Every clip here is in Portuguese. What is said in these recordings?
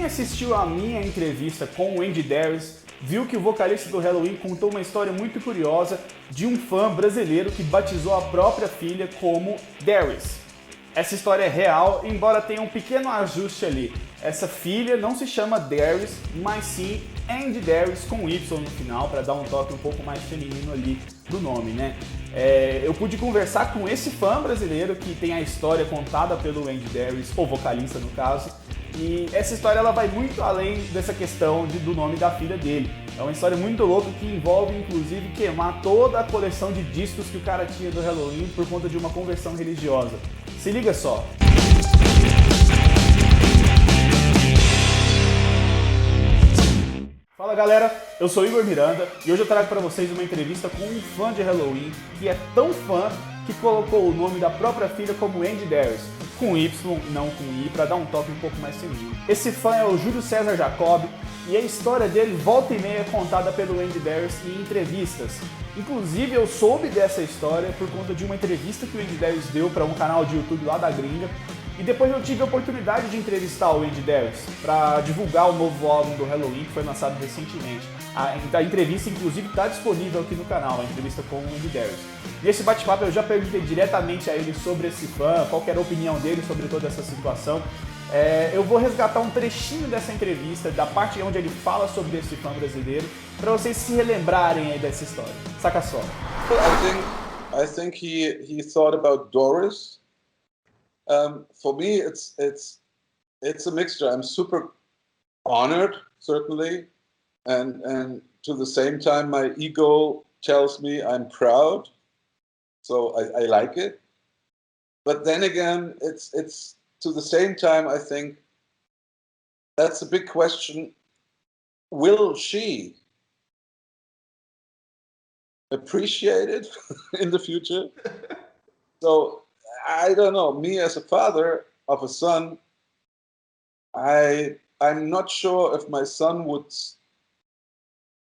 Quem assistiu a minha entrevista com o Andy Darius viu que o vocalista do Helloween contou uma história muito curiosa de um fã brasileiro que batizou a própria filha como Darius. Essa história é real, embora tenha um pequeno ajuste ali. Essa filha não se chama Darius, mas sim Andy Darius com Y no final, para dar um toque um pouco mais feminino ali do nome, né? Eu pude conversar com esse fã brasileiro que tem a história contada pelo Andy Darius, ou vocalista no caso, e essa história ela vai muito além dessa questão do nome da filha dele. É uma história muito louca que envolve inclusive queimar toda a coleção de discos que o cara tinha do Helloween por conta de uma conversão religiosa. Se liga só. Fala galera, eu sou Igor Miranda e hoje eu trago para vocês uma entrevista com um fã de Helloween que é tão fã que colocou o nome da própria filha como Andy Darius, com Y, não com I, para dar um toque um pouco mais feminino. Esse fã é o Júlio César Jacob e a história dele volta e meia é contada pelo Andy Darius em entrevistas. Inclusive eu soube dessa história por conta de uma entrevista que o Andy Darius deu para um canal de YouTube lá da gringa. E depois eu tive a oportunidade de entrevistar o Andy Darius para divulgar o novo álbum do Helloween que foi lançado recentemente. A entrevista, inclusive, está disponível aqui no canal, a entrevista com o Andy Darius. Nesse bate-papo eu já perguntei diretamente a ele sobre esse fã, qual que era a opinião dele sobre toda essa situação. Eu vou resgatar um trechinho dessa entrevista, da parte onde ele fala sobre esse fã brasileiro, para vocês se relembrarem aí dessa história. Saca só. I think he thought about Doris. For me, it's a mixture. I'm super honored, certainly, and to the same time, my ego tells me I'm proud, so I like it. But then again, it's to the same time, I think that's a big question. Will she appreciate it in the future? So I don't know. Me as a father of a son, I'm not sure if my son would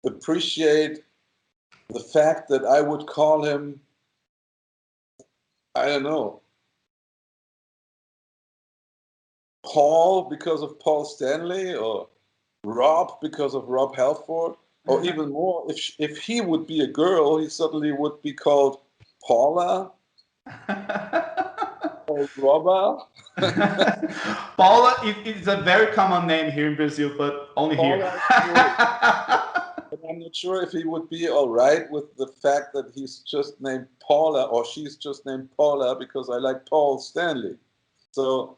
appreciate the fact that I would call him, I don't know, Paul because of Paul Stanley, or Rob because of Rob Halford, or even more, if he would be a girl, he suddenly would be called Paula. Or Roba. Paula is a very common name here in Brazil, but only Paula here. But I'm not sure if he would be all right with the fact that he's just named Paula, or she's just named Paula because I like Paul Stanley. So,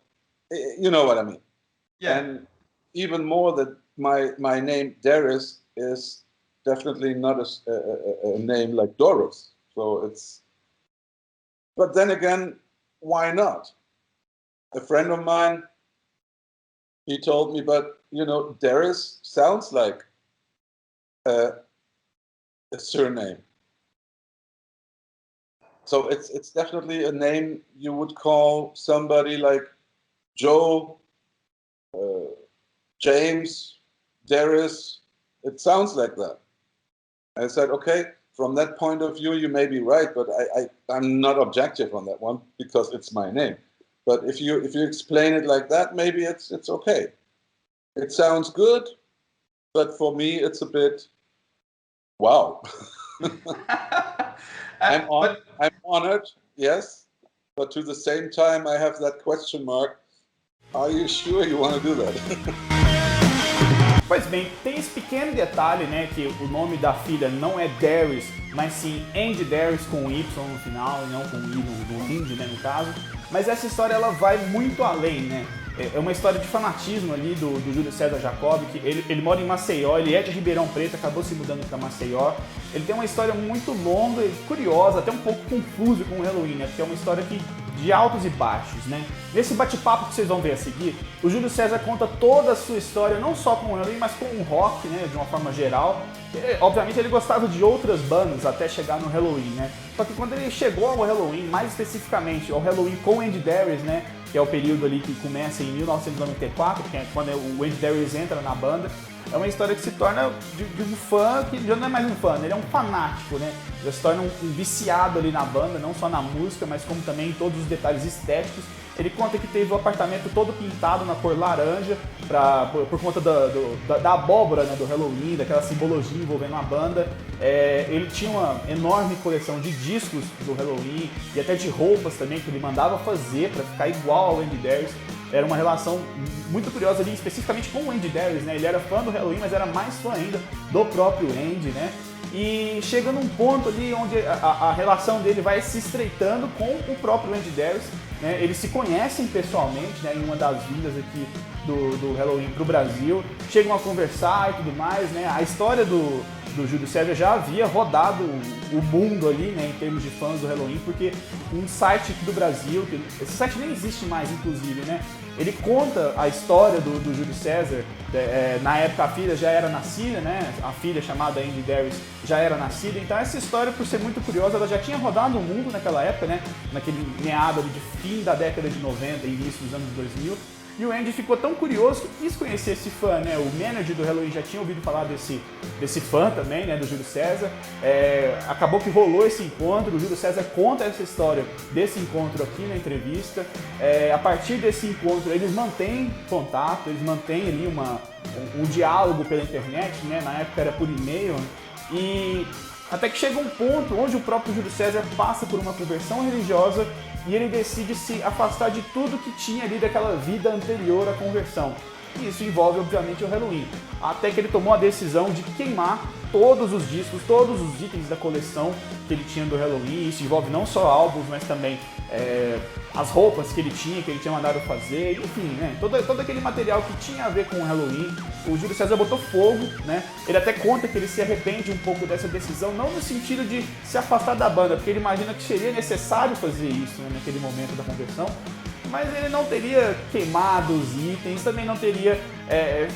you know what I mean. Yeah. And even more that my name Darius is definitely not a name like Doris. So it's. But then again, why not? A friend of mine, he told me, but you know, Darius sounds like a surname. So it's definitely a name you would call somebody like Joe, James, Darius. It sounds like that. I said, okay, from that point of view, you may be right, but I'm not objective on that one because it's my name. But if you explain it like that, maybe it's okay. It sounds good, but for me, it's a bit, wow. I'm honored, yes, but to the same time, I have that question mark. Are you sure you want to do that? Pois bem, tem esse pequeno detalhe, né, que o nome da filha não é Darius, mas sim Andy Darius com Y no final, e não com I no Indy, né, no caso. Mas essa história ela vai muito além, né? É uma história de fanatismo ali do Júlio César Jacob, que ele mora em Maceió, ele é de Ribeirão Preto, acabou se mudando para Maceió. Ele tem uma história muito longa e curiosa, até um pouco confusa com o Helloween, né? Porque é uma história de altos e baixos, né? Nesse bate-papo que vocês vão ver a seguir, o Júlio César conta toda a sua história, não só com o Helloween, mas com o rock, né? De uma forma geral. Obviamente ele gostava de outras bandas até chegar no Helloween, né? Só que quando ele chegou ao Helloween, mais especificamente ao Helloween com Andy Darius, né? Que é o período ali que começa em 1994, que é quando o Andy Darius entra na banda. É uma história que se torna de um fã que já não é mais um fã, ele é um fanático, né? Já se torna um viciado ali na banda, não só na música, mas como também em todos os detalhes estéticos. Ele conta que teve o apartamento todo pintado na cor laranja por conta da abóbora, né, do Halloween, daquela simbologia envolvendo a banda. Ele tinha uma enorme coleção de discos do Halloween e até de roupas também que ele mandava fazer para ficar igual ao Andy Darius. Era uma relação muito curiosa ali, especificamente com o Andy Darius, né? Ele era fã do Halloween, mas era mais fã ainda do próprio Andy, né? E chega num ponto ali onde a relação dele vai se estreitando com o próprio Andy Darius, né? Eles se conhecem pessoalmente, né, em uma das vindas aqui do Halloween para o Brasil, chegam a conversar e tudo mais, né? A história do Júlio César já havia rodado o mundo ali, né, em termos de fãs do Halloween, porque um site aqui do Brasil, esse site nem existe mais, inclusive, né? Ele conta a história do Júlio César. Na época a filha já era nascida, né? A filha chamada Andy Darius já era nascida. Então essa história, por ser muito curiosa, ela já tinha rodado o mundo naquela época, né? Naquele meado de fim da década de 90, início dos anos 2000. E o Andy ficou tão curioso que quis conhecer esse fã, né? O manager do Halloween já tinha ouvido falar desse fã também, né? Do Júlio César. Acabou que rolou esse encontro, o Júlio César conta essa história desse encontro aqui na entrevista. A partir desse encontro, eles mantêm contato, eles mantêm ali um diálogo pela internet, né? Na época era por e-mail. E até que chega um ponto onde o próprio Júlio César passa por uma conversão religiosa e ele decide se afastar de tudo que tinha ali daquela vida anterior à conversão. E isso envolve, obviamente, o Halloween. Até que ele tomou a decisão de queimar todos os discos, todos os itens da coleção que ele tinha do Halloween. Isso envolve não só álbuns, mas também as roupas que ele tinha mandado fazer, enfim, né? Todo aquele material que tinha a ver com o Halloween, o Júlio César botou fogo, né? Ele até conta que ele se arrepende um pouco dessa decisão, não no sentido de se afastar da banda, porque ele imagina que seria necessário fazer isso, né, naquele momento da conversão, mas ele não teria queimado os itens, também não teria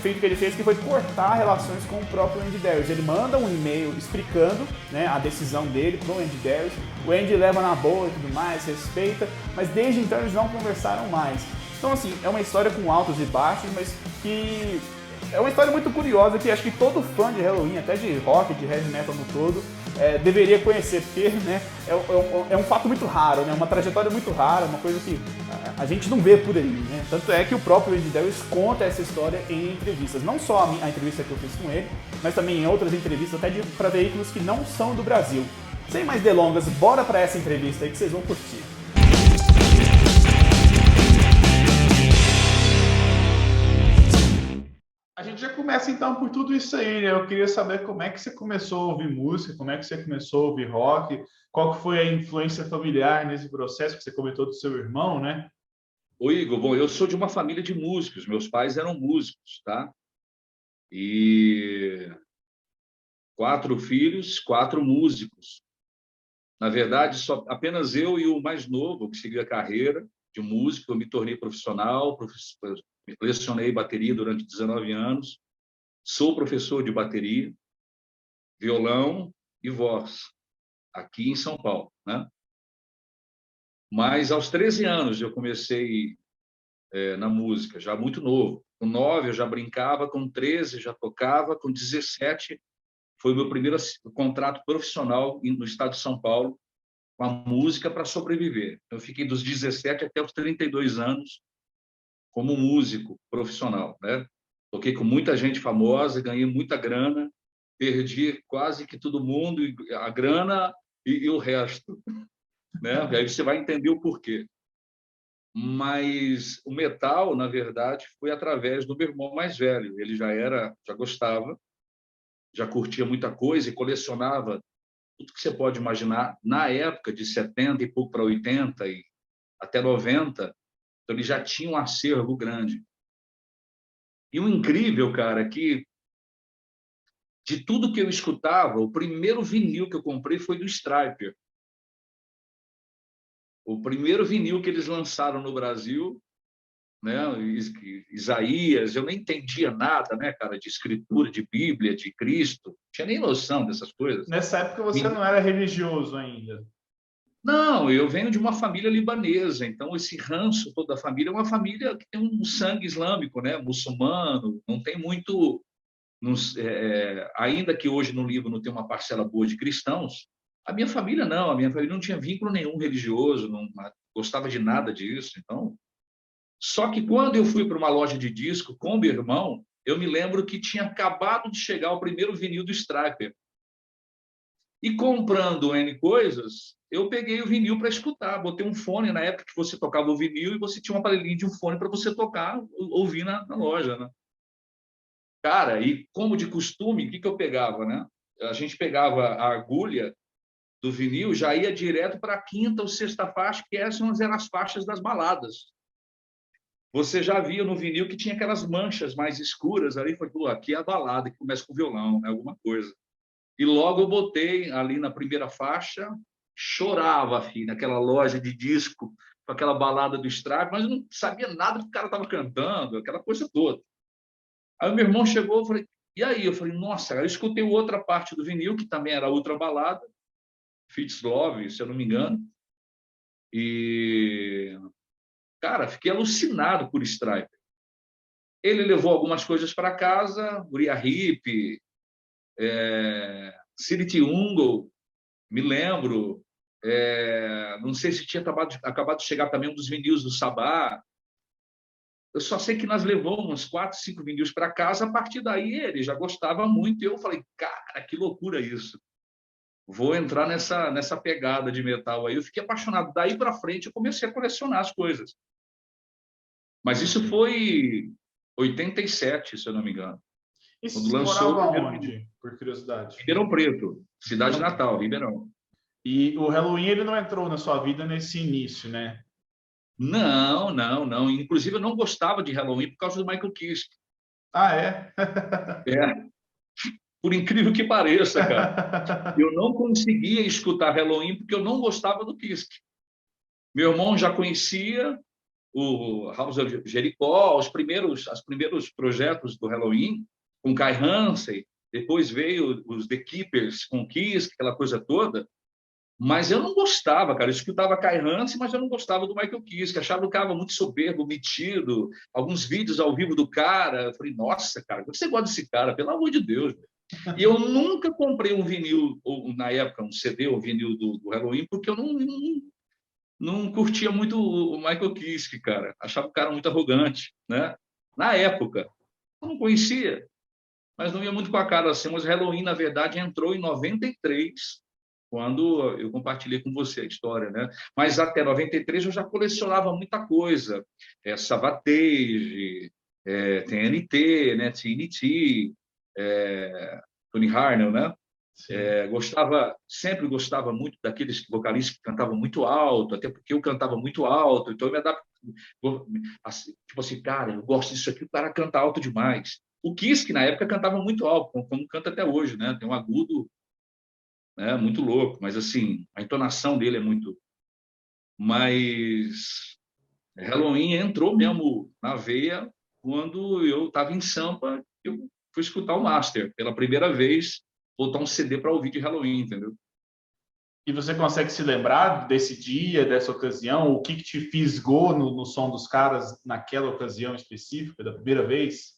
feito o que ele fez, que foi cortar relações com o próprio Andy Darius. Ele manda um e-mail explicando, né, a decisão dele pro Andy Darius, o Andy leva na boa e tudo mais, respeita, mas desde então eles não conversaram mais. Então assim, é uma história com altos e baixos, mas que é uma história muito curiosa que acho que todo fã de Halloween, até de rock, de heavy metal no todo, deveria conhecer, porque, né, é um fato muito raro, né, uma trajetória muito rara, uma coisa que a gente não vê por aí, né? Tanto é que o próprio Andy Darius conta essa história em entrevistas, não só a entrevista que eu fiz com ele, mas também em outras entrevistas até para veículos que não são do Brasil. Sem mais delongas, bora para essa entrevista aí que vocês vão curtir. A gente já começa então por tudo isso aí, né? Eu queria saber como é que você começou a ouvir música, como é que você começou a ouvir rock, qual que foi a influência familiar nesse processo que você comentou do seu irmão, né? Ô, Igor, bom, eu sou de uma família de músicos, meus pais eram músicos, tá? E 4 filhos, 4 músicos. Na verdade, só apenas eu e o mais novo que segui a carreira de músico, eu me tornei profissional, lecionei bateria durante 19 anos, sou professor de bateria, violão e voz, aqui em São Paulo, né? Mas aos 13 anos eu comecei na música, já muito novo. Com 9 eu já brincava, com 13 já tocava, com 17 foi o meu primeiro contrato profissional no estado de São Paulo, com a música para sobreviver. Eu fiquei dos 17 até os 32 anos como músico profissional, né? Toquei com muita gente famosa, ganhei muita grana, perdi quase que todo mundo, a grana e o resto, né? Aí você vai entender o porquê. Mas o metal, na verdade, foi através do meu irmão mais velho. Ele já gostava, já curtia muita coisa e colecionava tudo que você pode imaginar. Na época de 70 e pouco para 80 e até 90, então ele já tinha um acervo grande. E o incrível, cara, é que de tudo que eu escutava, o primeiro vinil que eu comprei foi do Stryper. O primeiro vinil que eles lançaram no Brasil, né? Isaías, eu nem entendia nada, né, cara, de escritura, de Bíblia, de Cristo, não tinha nem noção dessas coisas. Nessa época você não era religioso ainda? Não, eu venho de uma família libanesa, então esse ranço toda a família é uma família que tem um sangue islâmico, né, muçulmano, não tem muito, ainda que hoje no Líbano tem uma parcela boa de cristãos, a minha família não tinha vínculo nenhum religioso, não gostava de nada disso, então Só que quando eu fui para uma loja de disco com o meu irmão, eu me lembro que tinha acabado de chegar o primeiro vinil do Stryper. E comprando N coisas, eu peguei o vinil para escutar. Botei um fone, na época que você tocava o vinil, e você tinha um aparelhinho de um fone para você tocar, ouvir na loja, né? Cara, e como de costume, o que eu pegava, né? A gente pegava a agulha do vinil, já ia direto para a quinta ou sexta faixa, que essas eram as faixas das baladas. Você já via no vinil que tinha aquelas manchas mais escuras ali, foi, pô, aqui é a balada, que começa com violão, né? Alguma coisa. E logo eu botei ali na primeira faixa, chorava, filho, naquela loja de disco, com aquela balada do Stryper, mas eu não sabia nada do que o cara estava cantando, aquela coisa toda. Aí o meu irmão chegou, eu falei, e aí? Eu falei, nossa, eu escutei outra parte do vinil, que também era outra balada, Fitz Love, se eu não me engano, e, cara, fiquei alucinado por Stryper. Ele levou algumas coisas para casa, Uriah Heep, City Ungle, me lembro, não sei se tinha acabado de chegar também um dos vinis do Sabá. Eu só sei que nós levamos uns 4, 5 vinis para casa. A partir daí ele já gostava muito, e eu falei, cara, que loucura isso, vou entrar nessa pegada de metal aí. Eu fiquei apaixonado. Daí para frente eu comecei a colecionar as coisas, mas isso foi 87, se eu não me engano. E Quando você lançou morava o primeiro onde, por curiosidade? Ribeirão Preto, cidade natal, Ribeirão. E o Halloween ele não entrou na sua vida nesse início, né? Não, não, não. Inclusive, eu não gostava de Halloween por causa do Michael Kiske. Ah, é? É, por incrível que pareça, cara. Eu não conseguia escutar Halloween porque eu não gostava do Kiske. Meu irmão já conhecia o House of Jericho, os primeiros projetos do Halloween, com Kai Hansen. Depois veio os The Keepers com Kiske, aquela coisa toda. Mas eu não gostava, cara. Eu escutava Kai Hansen, mas eu não gostava do Michael Kiske. Achava o cara muito soberbo, metido. Alguns vídeos ao vivo do cara. Eu falei, nossa, cara, como você gosta desse cara? Pelo amor de Deus. E eu nunca comprei um vinil, ou na época, um CD ou vinil do Halloween, porque eu não curtia muito o Michael Kiske, cara. Achava o cara muito arrogante, né? Na época. Eu não conhecia, mas não ia muito com a cara assim. Mas Halloween, na verdade, entrou em 93, quando eu compartilhei com você a história, né? Mas até 93 eu já colecionava muita coisa. Savatage, TNT, né? TNT, Tony Harnell, né? Sempre gostava muito daqueles vocalistas que cantavam muito alto, até porque eu cantava muito alto, então eu me adapto. Tipo assim, cara, eu gosto disso aqui, o cara canta alto demais. O Kiss, que na época cantava muito alto, como canta até hoje, né? Tem um agudo, né, muito louco, mas assim, a entonação dele é muito. Mas Halloween entrou mesmo na veia quando eu estava em Sampa, eu fui escutar o Master pela primeira vez, botar um CD para ouvir de Halloween, entendeu? E você consegue se lembrar desse dia, dessa ocasião? O que te fisgou no som dos caras naquela ocasião específica, da primeira vez?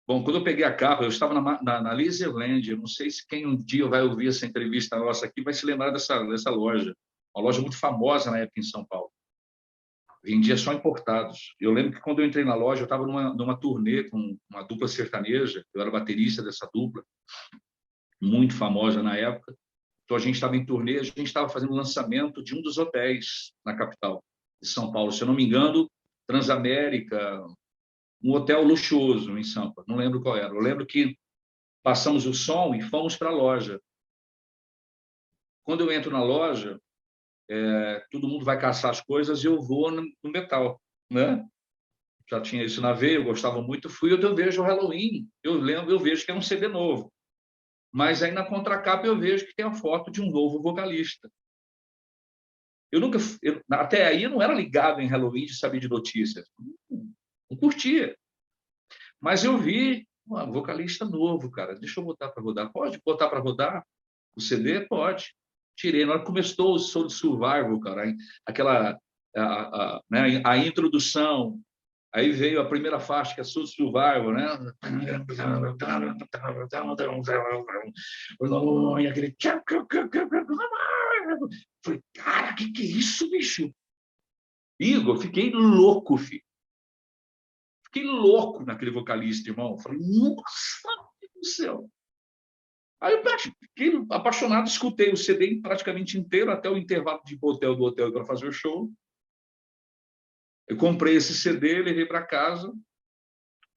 Bom, quando eu peguei a carro, eu estava na Laserland. Eu não sei se quem um dia vai ouvir essa entrevista nossa aqui vai se lembrar dessa loja. Uma loja muito famosa na época em São Paulo. Vendia só importados. Eu lembro que quando eu entrei na loja, eu estava numa turnê com uma dupla sertaneja. Eu era baterista dessa dupla, muito famosa na época. Então, a gente estava em turnê, a gente estava fazendo o lançamento de um dos hotéis na capital de São Paulo. Se eu não me engano, Transamérica, um hotel luxuoso em Sampa, não lembro qual era. Eu lembro que passamos o som e fomos para a loja. Quando eu entro na loja, todo mundo vai caçar as coisas e eu vou no metal, né? Já tinha isso na veia, eu gostava muito. Eu vejo o Halloween, eu vejo que é um CD novo. Mas aí na contracapa eu vejo que tem a foto de um novo vocalista. Até aí eu não era ligado em Halloween de saber de notícias. Não curtia. Mas eu vi um vocalista novo, cara. Deixa eu botar para rodar. Pode botar para rodar? O CD? Pode. Tirei. Na hora que começou o Soul Survival, cara, aquela né, a introdução. Aí veio a primeira faixa, que é Soul Survival, né? E aquele... Falei, cara, que é isso, bicho? Igor, fiquei louco, filho. fiquei louco naquele vocalista, irmão. Falei, nossa, meu Deus do céu. Aí eu fiquei apaixonado, escutei o CD praticamente inteiro até o intervalo de hotel do hotel para fazer o show. Eu comprei esse CD, levei para casa,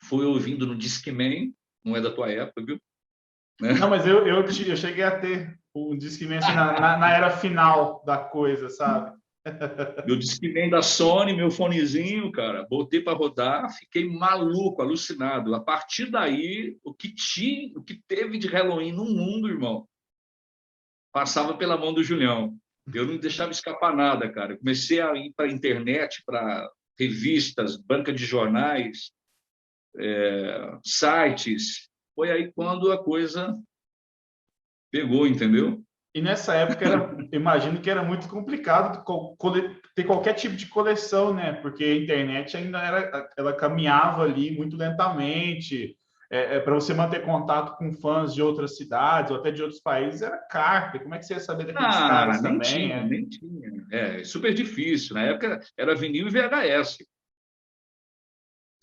fui ouvindo no Discman, não é da tua época, viu? Né? Não, mas eu cheguei a ter um Discman assim, na era final da coisa, sabe? Meu Discman da Sony, meu fonezinho, cara, botei para rodar, fiquei maluco, alucinado. A partir daí, o que teve de Halloween no mundo, irmão, passava pela mão do Julião. Eu não deixava escapar nada, cara. Eu comecei a ir para a internet, para revistas, banca de jornais, sites. Foi aí quando a coisa pegou, entendeu? E nessa época, imagino que era muito complicado ter qualquer tipo de coleção, né? Porque a internet ainda ela caminhava ali muito lentamente. Para você manter contato com fãs de outras cidades ou até de outros países, era carta. Como é que você ia saber daqueles caras Nem também? tinha, nem tinha. É super difícil. Na época era vinil e VHS.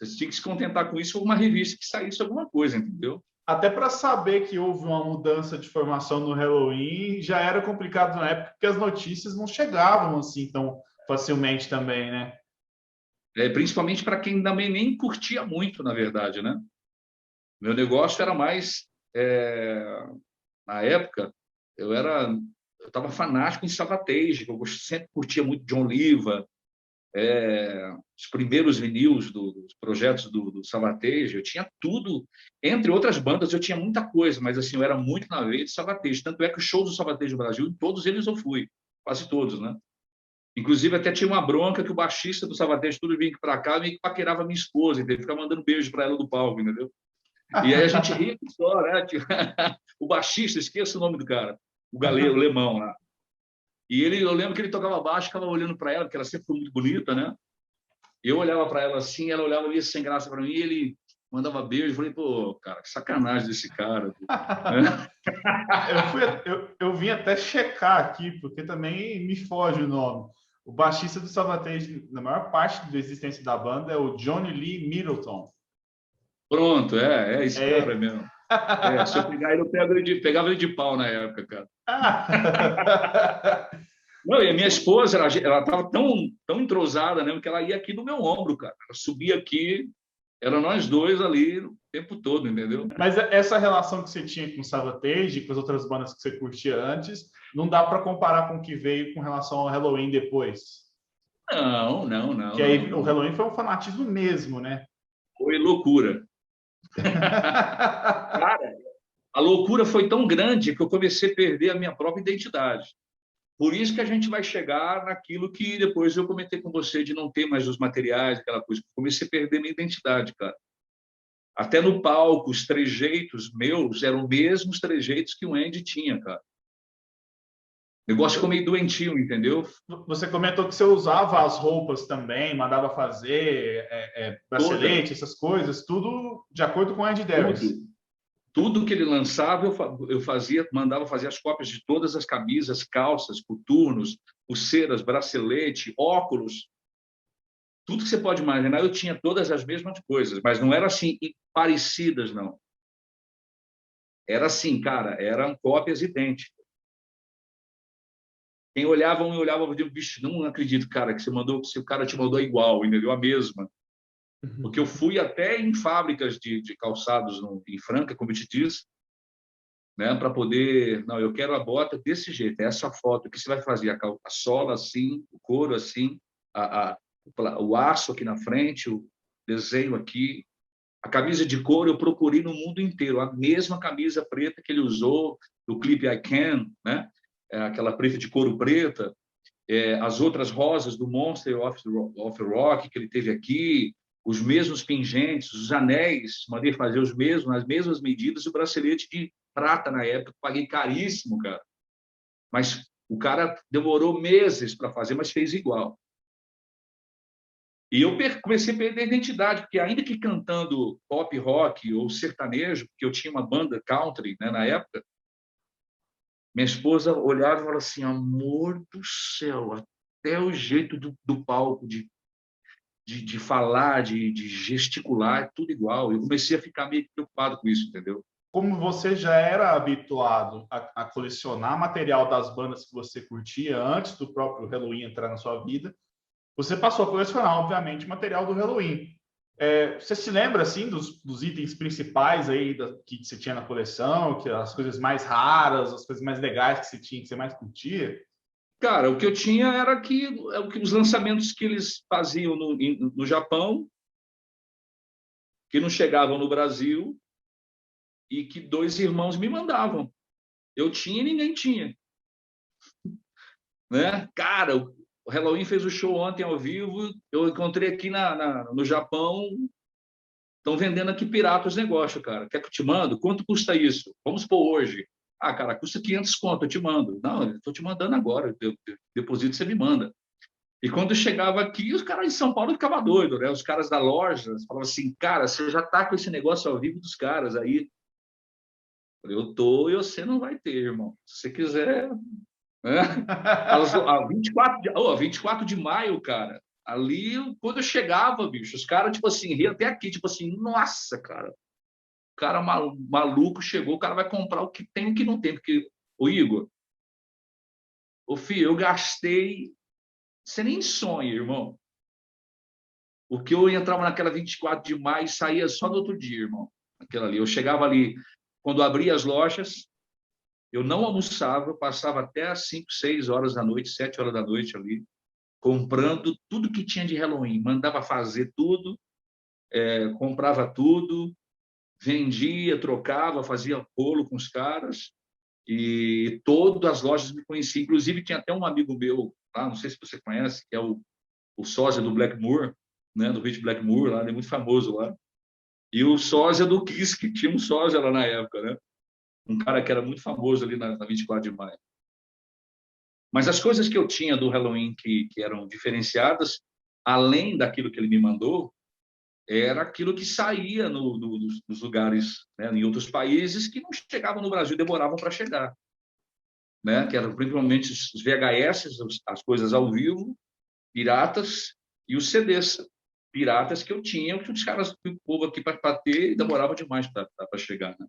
Você tinha que se contentar com isso ou uma revista que saísse alguma coisa, entendeu? Até para saber que houve uma mudança de formação no Halloween, já era complicado na época, porque as notícias não chegavam assim tão facilmente também, né? Principalmente para quem também nem curtia muito, na verdade, né? Meu negócio era mais... na época, eu estava fanático em Savatage, eu sempre curtia muito John Liva, os primeiros vinis dos projetos do Savatage, eu tinha tudo, entre outras bandas, eu tinha muita coisa, mas assim, eu era muito na veia de Savatage, tanto é que os shows do Savatage no Brasil, todos eles eu fui, quase todos, né? Inclusive, até tinha uma bronca que o baixista do Savatage tudo vinha para cá e paquerava minha esposa, entendeu? Ficava mandando beijo para ela do palco, entendeu? E aí a gente ria só, né? O baixista, esqueça o nome do cara, o galego, o alemão lá. E eu lembro que ele tocava baixo, ficava olhando para ela, porque ela sempre foi muito bonita, né? Eu olhava para ela assim, ela olhava ali sem graça para mim, e ele mandava beijo. Eu falei, pô, cara, que sacanagem desse cara. Eu vim até checar aqui, porque também me foge o nome. O baixista do Savatage, na maior parte da existência da banda, é o Johnny Lee Middleton. Pronto, esse cara mesmo. Se eu pegar ele, pegava ele de pau na época, cara. Não, e a minha esposa, ela estava tão entrosada, né, que ela ia aqui no meu ombro, cara. Ela subia aqui, era nós dois ali o tempo todo, entendeu? Mas essa relação que você tinha com o Savatage, com as outras bandas que você curtia antes, não dá para comparar com o que veio com relação ao Halloween depois? Não. Que aí o Halloween foi um fanatismo mesmo, né? Foi loucura. Cara, a loucura foi tão grande que eu comecei a perder a minha própria identidade. Por isso que a gente vai chegar naquilo que depois eu comentei com você, de não ter mais os materiais, aquela coisa. Comecei a perder minha identidade, cara. Até no palco, os trejeitos meus eram os mesmos trejeitos que o Andy tinha, cara. O negócio ficou meio doentio, entendeu? Você comentou que você usava as roupas também, mandava fazer bracelete, essas coisas, tudo de acordo com o Andy Darius. Tudo que ele lançava, eu mandava fazer as cópias de todas as camisas, calças, coturnos, pulseiras, bracelete, óculos. Tudo que você pode imaginar, eu tinha todas as mesmas coisas, mas não eram assim parecidas, não. Era assim, cara, eram cópias idênticas. Quem olhava, eu digo, bicho, não acredito, cara, que se o cara te mandou igual, entendeu? A mesma. Porque eu fui até em fábricas de calçados em Franca, como eu te disse, né, para poder... Não, eu quero a bota desse jeito, é essa foto que você vai fazer, a sola assim, o couro assim, o aço aqui na frente, o desenho aqui. A camisa de couro eu procurei no mundo inteiro, a mesma camisa preta que ele usou no clipe I Can, né? Aquela preta de couro preta, as outras rosas do Monster of Rock que ele teve aqui, os mesmos pingentes, os anéis, mandei fazer os mesmos, as mesmas medidas, e o bracelete de prata na época, paguei caríssimo, cara. Mas o cara demorou meses para fazer, mas fez igual. E eu comecei a perder a identidade, porque ainda que cantando pop rock ou sertanejo, porque eu tinha uma banda country, né, na época, minha esposa olhava e falava assim, amor do céu, até o jeito do palco, de de falar, de gesticular, é tudo igual. Eu comecei a ficar meio preocupado com isso, entendeu? Como você já era habituado a colecionar material das bandas que você curtia antes do próprio Helloween entrar na sua vida, você passou a colecionar, obviamente, material do Helloween. Você se lembra, assim, dos itens principais aí que você tinha na coleção, que as coisas mais raras, as coisas mais legais que você tinha, que você mais curtia? Cara, o que eu tinha era os lançamentos que eles faziam no Japão, que não chegavam no Brasil, e que 2 irmãos me mandavam. Eu tinha e ninguém tinha. Né? Cara, o Helloween fez o show ontem ao vivo, eu encontrei aqui no Japão, estão vendendo aqui pirata os negócios, cara. Quer que eu te mando? Quanto custa isso? Vamos por hoje. Ah, cara, custa 500 conto, eu te mando. Não, eu estou te mandando agora, eu deposito, você me manda. E quando eu chegava aqui, os caras de São Paulo ficavam doidos, né? Os caras da loja falavam assim, cara, você já tá com esse negócio ao vivo dos caras aí. Eu tô e você não vai ter, irmão. Se você quiser... Né? A 24 de maio, cara, ali, quando eu chegava, bicho, os caras, tipo assim, riam até aqui, tipo assim, nossa, cara, o cara maluco chegou, o cara vai comprar o que tem e o que não tem, porque, o Igor, filho, eu gastei, você nem sonha, irmão, o que eu entrava naquela 24 de maio e saía só no outro dia, irmão, aquela ali, eu chegava ali, quando abria as lojas, eu não almoçava, eu passava até às 5, 6 horas da noite, 7 horas da noite ali, comprando tudo que tinha de Halloween. Mandava fazer tudo, comprava tudo, vendia, trocava, fazia bolo com os caras, e todas as lojas me conheciam. Inclusive, tinha até um amigo meu, lá, não sei se você conhece, que é o sósia do Blackmoor, né, do Rich Blackmoor, lá, ele é muito famoso lá. E o sósia do Kiss, que tinha um sósia lá na época, né? Um cara que era muito famoso ali na 24 de maio. Mas as coisas que eu tinha do Halloween que eram diferenciadas, além daquilo que ele me mandou, era aquilo que saía nos lugares, né, em outros países, que não chegavam no Brasil, demoravam para chegar. Né? Que eram principalmente os VHS, as coisas ao vivo, piratas, e os CDs piratas que eu tinha, que os caras, o povo aqui para ter, demorava demais para chegar. Né?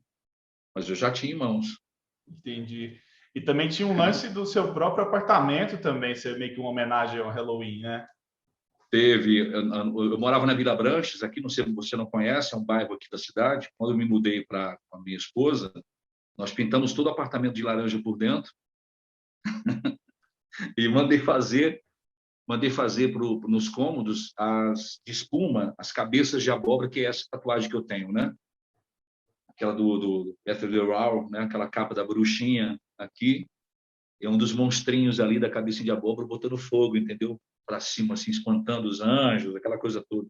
Mas eu já tinha em mãos. Entendi. E também tinha um lance do seu próprio apartamento também, ser meio que uma homenagem ao Halloween, né? Teve, eu morava na Vila Branches, aqui não sei se você não conhece, é um bairro aqui da cidade. Quando eu me mudei para a minha esposa, nós pintamos todo o apartamento de laranja por dentro e mandei fazer nos cômodos de espuma, as cabeças de abóbora, que é essa tatuagem que eu tenho, né? Aquela do Peter Raw, né? Aquela capa da bruxinha aqui, é um dos monstrinhos ali da cabeça de abóbora botando fogo, entendeu? Para cima, assim, espantando os anjos, aquela coisa toda.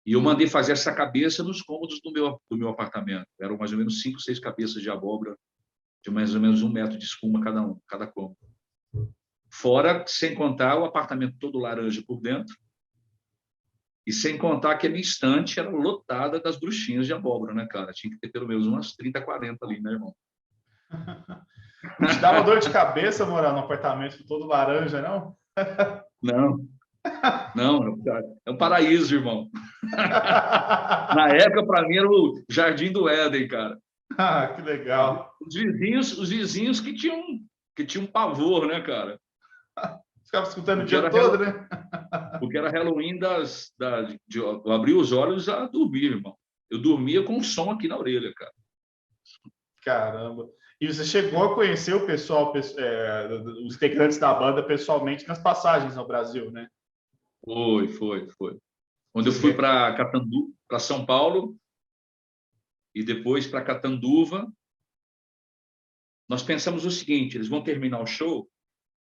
E eu mandei fazer essa cabeça nos cômodos do meu apartamento. Eram mais ou menos 5, 6 cabeças de abóbora, de mais ou menos 1 metro de espuma cada cômodo. Fora, sem contar, o apartamento todo laranja por dentro. E sem contar que a minha estante era lotada das bruxinhas de abóbora, né, cara? Tinha que ter pelo menos umas 30, 40 ali, né, irmão? Não te dava dor de cabeça morar num apartamento todo laranja, não? Não. Não, é um paraíso, irmão. Na época, para mim, era o Jardim do Éden, cara. Ah, que legal. Os vizinhos que tinham pavor, né, cara? Ficava escutando o dia todo, né? Porque era Halloween eu abri os olhos a dormir, irmão. Eu dormia com um som aqui na orelha, cara. Caramba. E você chegou a conhecer o pessoal, os integrantes da banda pessoalmente nas passagens no Brasil, né? Foi. Quando eu fui para São Paulo e depois para Catanduva, nós pensamos o seguinte: eles vão terminar o show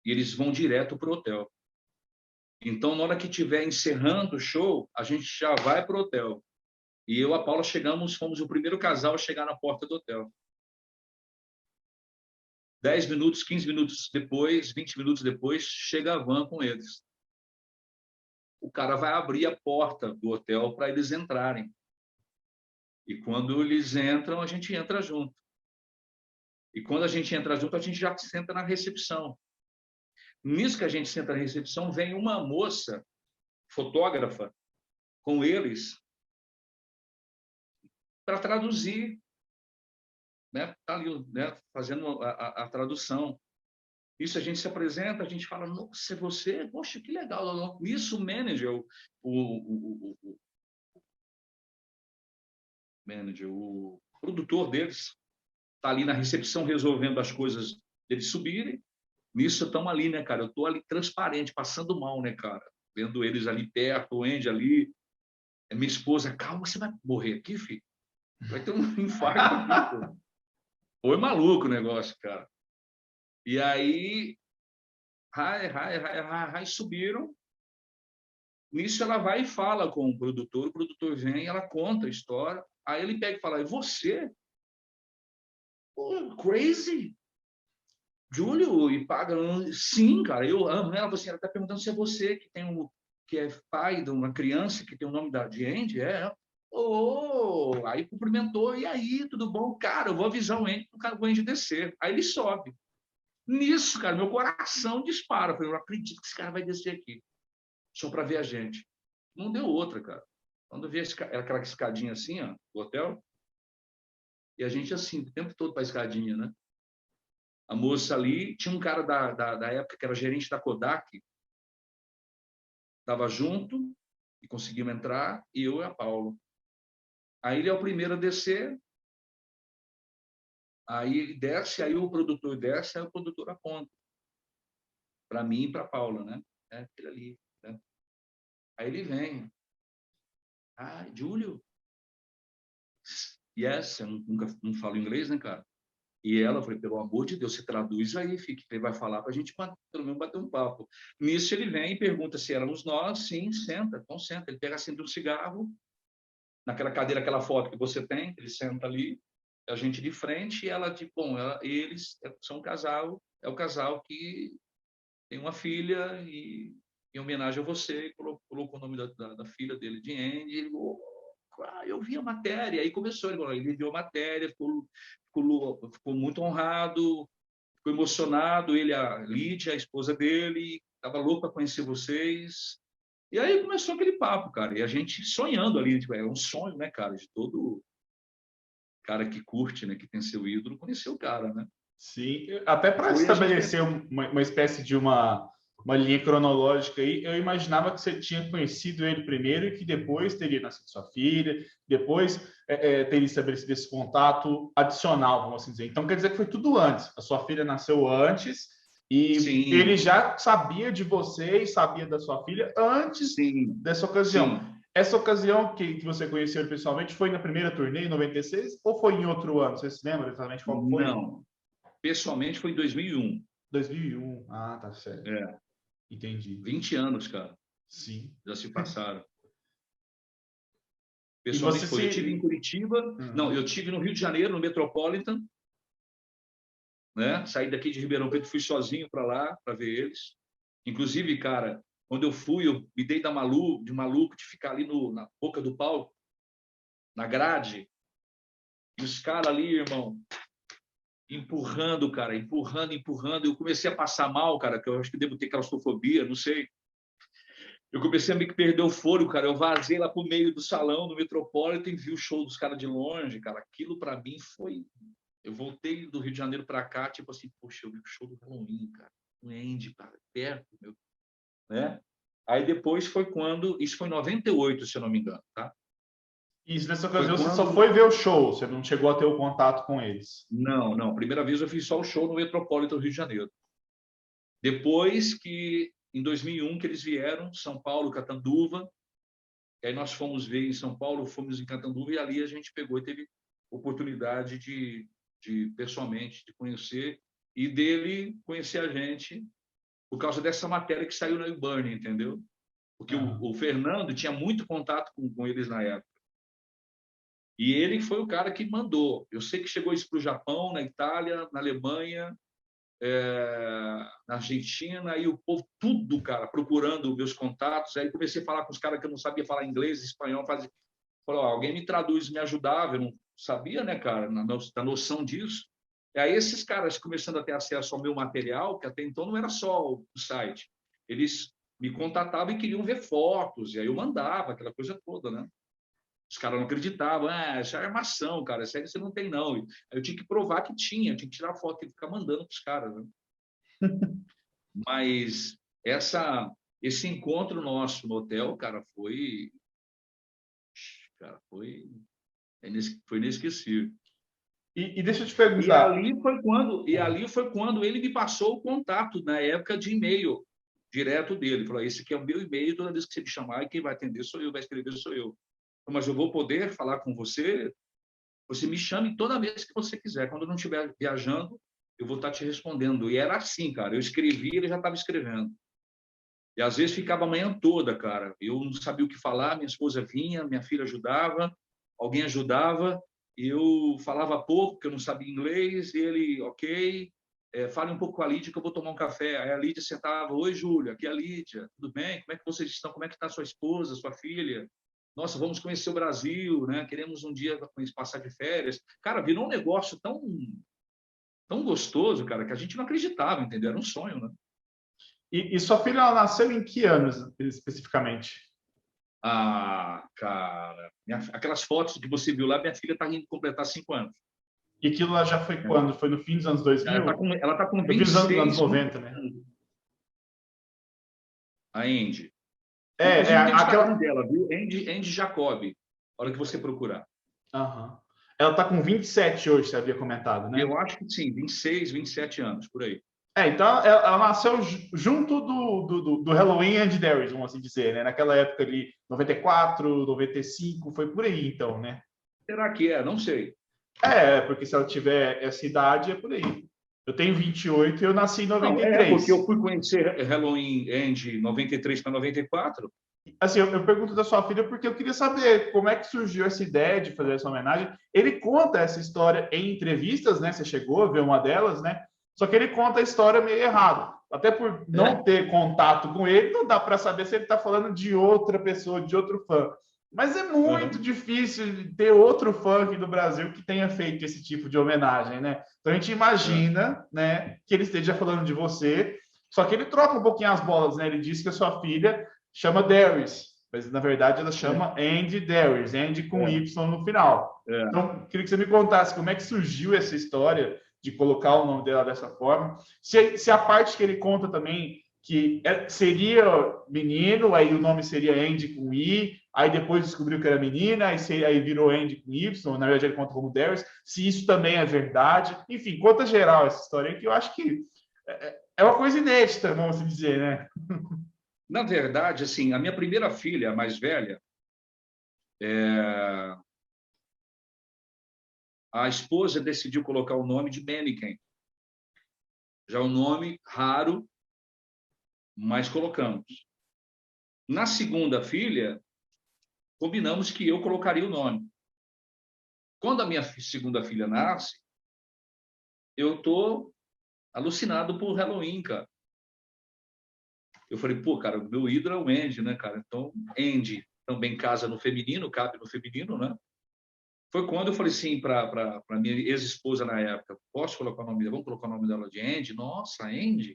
e eles vão direto para o hotel. Então, na hora que estiver encerrando o show, a gente já vai para o hotel. E eu e a Paula fomos o primeiro casal a chegar na porta do hotel. 10 minutos, 15 minutos depois, 20 minutos depois, chega a van com eles. O cara vai abrir a porta do hotel para eles entrarem. E quando eles entram, a gente entra junto. E quando a gente entra junto, a gente já senta na recepção. Nisso que a gente senta na recepção, vem uma moça fotógrafa com eles para traduzir, né? Tá ali, né? Fazendo a tradução. Isso a gente se apresenta, a gente fala, nossa, é você? Poxa, que legal. Isso o manager, o produtor deles, está ali na recepção resolvendo as coisas deles subirem. Nisso estamos ali, né, cara? Eu estou ali transparente, passando mal, né, cara? Vendo eles ali perto, o Andy ali. Minha esposa, calma, você vai morrer aqui, filho? Vai ter um infarto aqui, pô. Foi maluco o negócio, cara. E aí, subiram. Nisso ela vai e fala com o produtor vem, ela conta a história. Aí ele pega e fala, e você? Oh, crazy? Júlio, e paga? Sim, cara, eu amo ela. Assim, ela está perguntando se é você que tem que é pai de uma criança que tem o nome de Andy? Oh, aí cumprimentou, e aí, tudo bom? Cara, eu vou avisar o Andy para o Andy descer. Aí ele sobe. Nisso, cara, meu coração dispara. Eu falei, não acredito que esse cara vai descer aqui, só para ver a gente. Não deu outra, cara. Quando eu vi aquela escadinha assim, ó, do hotel, e a gente assim, o tempo todo para a escadinha, né? A moça ali, tinha um cara da época que era gerente da Kodak, estava junto e conseguimos entrar, e eu e a Paula. Aí ele é o primeiro a descer, aí ele desce, aí o produtor desce, aí o produtor aponta para mim e para a Paula, né? Aquele ali, né? Aí ele vem. Júlio? Yes, eu nunca não falo inglês, né, cara? E ela, falei, pelo amor de Deus, você traduz aí, fique, ele vai falar para a gente, pelo menos, bater um papo. Nisso ele vem e pergunta se éramos nós. Sim, senta, então senta. Ele pega assim de um cigarro, naquela cadeira, aquela foto que você tem, ele senta ali, a gente de frente, e ela, tipo, bom, eles são um casal, é o casal que tem uma filha, e em homenagem a você, colocou o nome da filha dele de Andy, ele falou, eu vi a matéria, aí começou, ele viu a matéria, ficou muito honrado, ficou emocionado, ele, a Lídia, a esposa dele, estava louco para conhecer vocês, e aí começou aquele papo, cara, e a gente sonhando ali, tipo, é um sonho, né, cara, de todo cara que curte, né, que tem seu ídolo, conhecer o cara, né? Sim, até para estabelecer uma espécie de uma linha cronológica aí, eu imaginava que você tinha conhecido ele primeiro e que depois teria nascido sua filha, depois teria estabelecido esse contato adicional, vamos assim dizer. Então, quer dizer que foi tudo antes. A sua filha nasceu antes e Sim. ele já sabia de você e sabia da sua filha antes dessa ocasião. Sim. Essa ocasião que você conheceu ele pessoalmente foi na primeira turnê, em 96, ou foi em outro ano? Você se lembra exatamente qual foi? Não. Pessoalmente foi em 2001. 2001, tá certo. Entendi. 20 anos, cara. Sim. Já se passaram. Pessoalmente foi. Eu estive em Curitiba. Não, eu estive no Rio de Janeiro, no Metropolitan. Né? Saí daqui de Ribeirão Preto, fui sozinho para lá, para ver eles. Inclusive, cara, quando eu fui, eu me dei de maluco de ficar ali na boca do palco, na grade. E os caras ali, irmão, empurrando, cara, empurrando. Eu comecei a passar mal, cara, que eu acho que devo ter claustrofobia, não sei. Eu comecei a meio que perder o fôlego, cara. Eu vazei lá pro meio do salão, no Metropolitan, e vi o show dos caras de longe, cara. Aquilo para mim foi... Eu voltei do Rio de Janeiro para cá, tipo assim, poxa, eu vi o show do Halloween, cara. O Andy, cara, perto, meu. Né? Aí depois foi quando... Isso foi em 98, se eu não me engano, tá? Isso, nessa ocasião você só foi ver o show, você não chegou a ter o contato com eles. Não. Primeira vez eu fiz só o show no Metropolitan do Rio de Janeiro. Depois que, em 2001, que eles vieram, São Paulo, Catanduva, e aí nós fomos ver em São Paulo, fomos em Catanduva, e ali a gente pegou e teve oportunidade de pessoalmente, de conhecer, e dele conhecer a gente, por causa dessa matéria que saiu na Uburn, entendeu? Porque o Fernando tinha muito contato com eles na época. E ele foi o cara que mandou. Eu sei que chegou isso para o Japão, na Itália, na Alemanha, na Argentina, e o povo, tudo, cara, procurando meus contatos. Aí comecei a falar com os caras que eu não sabia falar inglês, espanhol. Falou, alguém me traduz, me ajudava. Eu não sabia, né, cara, da noção disso. E aí esses caras começando a ter acesso ao meu material, que até então não era só o site. Eles me contatavam e queriam ver fotos, e aí eu mandava aquela coisa toda, né? Os caras não acreditavam, isso é armação, cara, isso aí você não tem, não. Aí eu tinha que provar que tinha, eu tinha que tirar foto e ficar mandando para os caras, né? Mas esse encontro nosso no hotel, cara, foi inesquecível. E deixa eu te E perguntar. ali foi quando ele me passou o contato, na época de e-mail direto dele. Ele falou, esse aqui é o meu e-mail, toda vez que você me chamar, e quem vai atender sou eu, vai escrever sou eu. Mas eu vou poder falar com você, você me chame toda vez que você quiser. Quando eu não estiver viajando, eu vou estar te respondendo. E era assim, cara, eu escrevi, ele já estava escrevendo. E às vezes ficava a manhã toda, cara. Eu não sabia o que falar, minha esposa vinha, minha filha ajudava, alguém ajudava, e eu falava pouco, porque eu não sabia inglês, e ele, ok, fale um pouco com a Lídia que eu vou tomar um café. Aí a Lídia sentava, oi, Júlia, aqui é a Lídia, tudo bem? Como é que vocês estão? Como é que está sua esposa, sua filha? Nossa, vamos conhecer o Brasil, né? Queremos um dia passar de férias. Cara, virou um negócio tão gostoso, cara, que a gente não acreditava, entendeu? Era um sonho, né? E sua filha, ela nasceu em que anos, especificamente? Ah, cara, aquelas fotos que você viu lá, minha filha está indo completar 5 anos. E aquilo lá já foi quando? Foi no fim dos anos 2000? Ela tá com Eu vi os 26 anos 90, né? A Andy. Aquela dela, viu? Andy Jacob. A hora que você procurar. Uhum. Ela está com 27 hoje, você havia comentado, né? Eu acho que sim, 26, 27 anos, por aí. Então ela nasceu junto do Halloween and Darius, vamos assim dizer, né? Naquela época ali, 94, 95, foi por aí, então, né? Será que é? Não sei. Porque se ela tiver essa idade, é por aí. Eu tenho 28 e eu nasci em 93. Não, porque eu fui conhecer Halloween Andy 93 para 94. Assim, eu pergunto da sua filha porque eu queria saber como é que surgiu essa ideia de fazer essa homenagem. Ele conta essa história em entrevistas, né? Você chegou a ver uma delas, né? Só que ele conta a história meio errado. Até por não ter contato com ele, não dá para saber se ele está falando de outra pessoa, de outro fã. Mas é muito difícil ter outro fã aqui do Brasil que tenha feito esse tipo de homenagem, né? Então a gente imagina, né, que ele esteja falando de você, só que ele troca um pouquinho as bolas, né? Ele diz que a sua filha chama Darius, mas na verdade ela chama Andy Darius, Andy com Y no final. Então, queria que você me contasse como é que surgiu essa história de colocar o nome dela dessa forma. Se a parte que ele conta também, que seria menino, aí o nome seria Andy com I, aí depois descobriu que era menina, aí virou Andy com Y, na verdade ele conta como Darius, se isso também é verdade. Enfim, conta geral essa história que eu acho que é uma coisa inédita, vamos assim dizer, né? Na verdade, assim, a minha primeira filha, a mais velha, a esposa decidiu colocar o nome de Mannequin. Já um nome raro, mas colocamos. Na segunda filha, combinamos que eu colocaria o nome. Quando a minha segunda filha nasce, eu estou alucinado por Halloween, cara. Eu falei, pô, cara, o meu ídolo é o Andy, né, cara? Então, Andy também casa no feminino, cabe no feminino, né? Foi quando eu falei assim para minha ex-esposa na época, posso colocar o nome dela? Vamos colocar o nome dela de Andy? Nossa, Andy?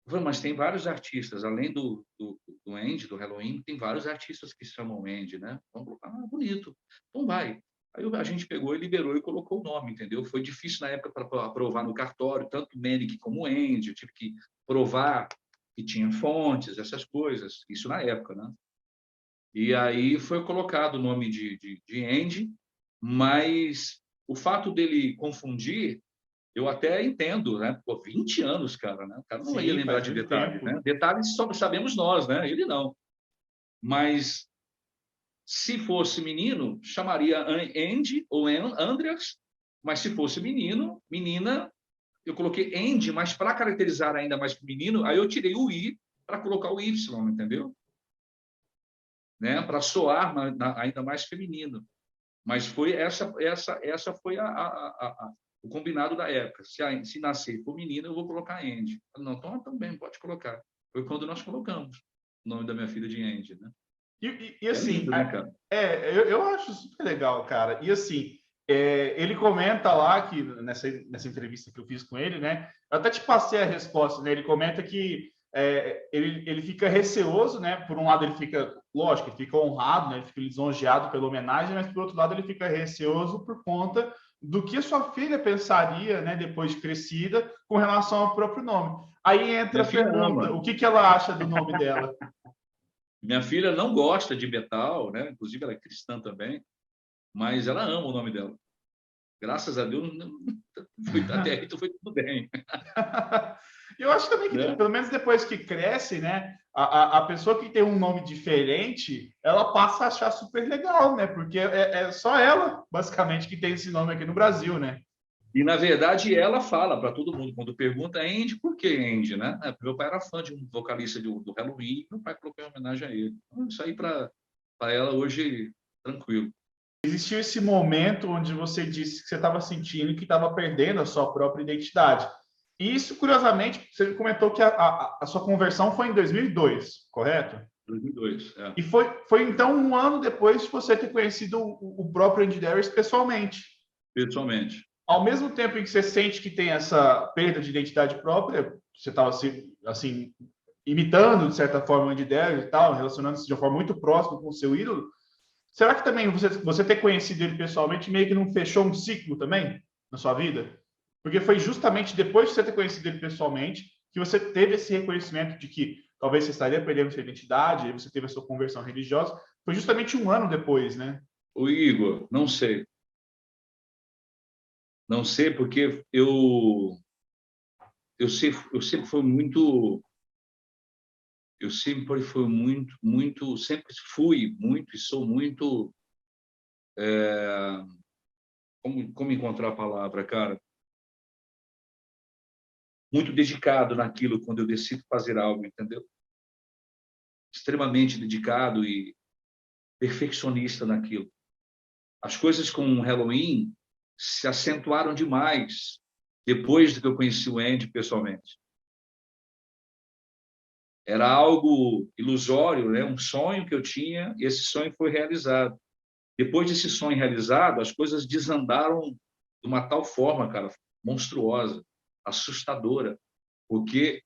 Eu falei, mas tem vários artistas, além do Andy, do Halloween, tem vários artistas que se chamam Andy, né? Vamos colocar, bonito. Então vai. Aí a gente pegou e liberou e colocou o nome, entendeu? Foi difícil na época para provar no cartório, tanto Mannequin como Andy, eu tive que provar que tinha fontes, essas coisas, isso na época, né? E aí foi colocado o nome de Andy, mas o fato dele confundir, eu até entendo, né? Pô, 20 anos, cara, né? O cara não ia lembrar de detalhes, né? Detalhes só sabemos nós, né? Ele não. Mas se fosse menino, chamaria Andy ou Andreas, mas se fosse menina, eu coloquei Andy, mas para caracterizar ainda mais que menino, aí eu tirei o I para colocar o Y, entendeu? Né? Para soar ainda mais feminino. Mas foi essa foi o combinado da época. Se nascer for menina, eu vou colocar Andy. Não, então também pode colocar. Foi quando nós colocamos o nome da minha filha de Andy, né? E assim, lindo, né, cara? Eu acho super legal, cara. E assim, ele comenta lá que nessa entrevista que eu fiz com ele, né? Eu até te passei a resposta, né? Ele comenta que ele fica receoso, né? Por um lado, ele fica, lógico, ele fica honrado, né? Ele fica lisonjeado pela homenagem, mas por outro lado, ele fica receoso por conta do que a sua filha pensaria, né? Depois de crescida, com relação ao próprio nome. Aí entra a pergunta: o que ela acha do nome dela? Minha filha não gosta de metal, né? Inclusive ela é cristã também, mas ela ama o nome dela. Graças a Deus, até aí foi tudo bem. Eu acho também que, pelo menos depois que cresce, né, a pessoa que tem um nome diferente, ela passa a achar super legal, né? Porque é só ela, basicamente, que tem esse nome aqui no Brasil, né? E, na verdade, ela fala para todo mundo, quando pergunta Andy, por que Andy, né? Meu pai era fã de um vocalista do Halloween, meu pai colocou em homenagem a ele. Então, isso aí para ela hoje, tranquilo. Existiu esse momento onde você disse que você estava sentindo que estava perdendo a sua própria identidade. E isso, curiosamente, você comentou que a sua conversão foi em 2002, correto? 2002, é. E foi então um ano depois de você ter conhecido o próprio Andy Darius pessoalmente. Pessoalmente. Ao mesmo tempo em que você sente que tem essa perda de identidade própria, você estava assim, imitando, de certa forma, o Andy Darius e tal, relacionando-se de uma forma muito próxima com o seu ídolo, será que também você ter conhecido ele pessoalmente meio que não fechou um ciclo também na sua vida? Porque foi justamente depois de você ter conhecido ele pessoalmente que você teve esse reconhecimento de que talvez você estaria perdendo sua identidade, aí você teve a sua conversão religiosa. Foi justamente um ano depois, né? O Igor, não sei. Não sei porque eu sempre fui muito, sempre fui muito e sou muito, como encontrar a palavra, cara? Muito dedicado naquilo quando eu decido fazer algo, entendeu? Extremamente dedicado e perfeccionista naquilo. As coisas com o Halloween se acentuaram demais depois do que eu conheci o Andy pessoalmente. Era algo ilusório, né? Um sonho que eu tinha, e esse sonho foi realizado. Depois desse sonho realizado, as coisas desandaram de uma tal forma, cara, monstruosa, assustadora, porque,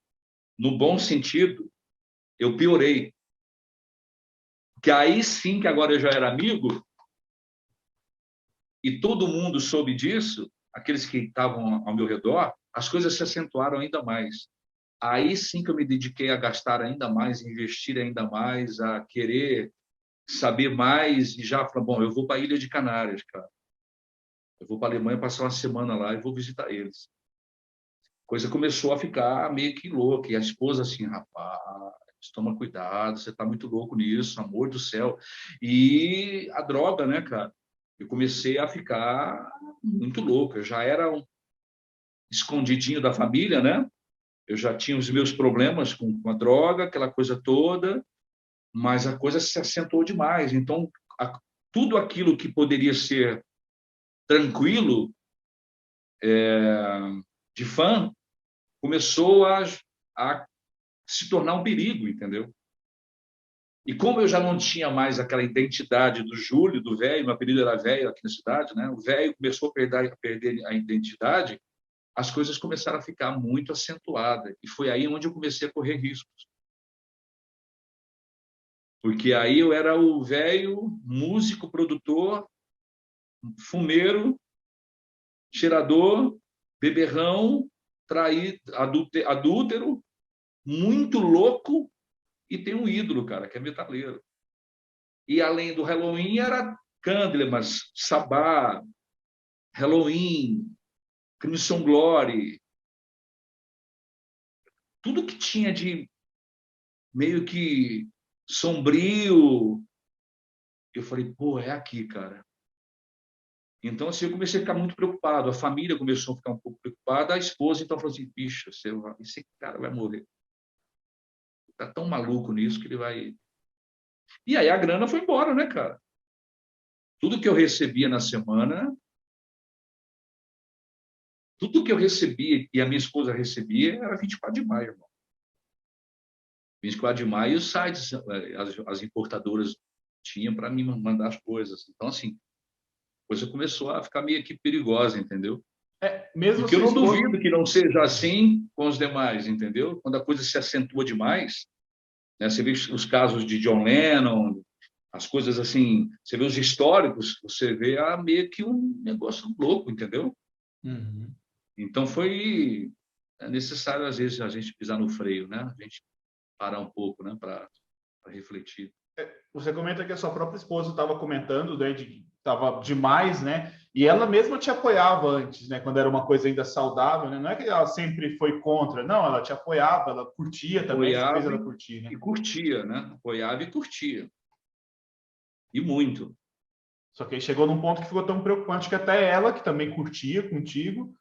no bom sentido, eu piorei. Que aí sim, que agora eu já era amigo, e todo mundo soube disso, aqueles que estavam ao meu redor, as coisas se acentuaram ainda mais. Aí sim que eu me dediquei a gastar ainda mais, a investir ainda mais, a querer saber mais, e já falei, bom, eu vou para a Ilha de Canárias, cara. Eu vou para a Alemanha passar uma semana lá e vou visitar eles. A coisa começou a ficar meio que louca, e a esposa assim, rapaz, toma cuidado, você está muito louco nisso, amor do céu. E a droga, né, cara? Eu comecei a ficar muito louco. Eu já era um escondidinho da família, né? Eu já tinha os meus problemas com a droga, aquela coisa toda, mas a coisa se acentuou demais. Então, tudo aquilo que poderia ser tranquilo, de fã, começou a se tornar um perigo, entendeu? E como eu já não tinha mais aquela identidade do Júlio, do velho, meu apelido era velho aqui na cidade, né? O velho começou a perder a identidade, as coisas começaram a ficar muito acentuadas. E foi aí onde eu comecei a correr riscos. Porque aí eu era o velho músico, produtor, fumeiro, cheirador, beberrão, traído, adúltero, muito louco, e tem um ídolo, cara, que é metaleiro. E além do Halloween, era Candlemas, Sabá, Halloween, Crimson Glory, tudo que tinha de meio que sombrio. Eu falei, pô, é aqui, cara. Então, assim, eu comecei a ficar muito preocupado. A família começou a ficar um pouco preocupada. A esposa, então, falou assim, bicho, esse cara vai morrer. Tá tão maluco nisso que ele vai... E aí a grana foi embora, né, cara? Tudo que eu recebia na semana, tudo que eu recebia e a minha esposa recebia era 24 de maio, irmão. 24 de maio, os sites, as importadoras tinham para me mandar as coisas. Então, assim, a coisa começou a ficar meio que perigosa, entendeu? Mesmo Porque eu sua não esposa... duvido que não seja assim com os demais, entendeu? Quando a coisa se acentua demais, né? Você vê os casos de John Lennon, as coisas assim, você vê os históricos, você vê meio que um negócio louco, entendeu? Uhum. Então foi necessário, às vezes, a gente pisar no freio, né? A gente parar um pouco, né? Para refletir. Você comenta que a sua própria esposa estava comentando, né, estava demais, né? E ela mesma te apoiava antes, né? Quando era uma coisa ainda saudável, né? Não é que ela sempre foi contra, não, ela te apoiava, ela curtia também, você fez Apoiava ela curtir, né? e curtia, né? Apoiava e curtia. E muito. Só que aí chegou num ponto que ficou tão preocupante que até ela, que também curtia contigo,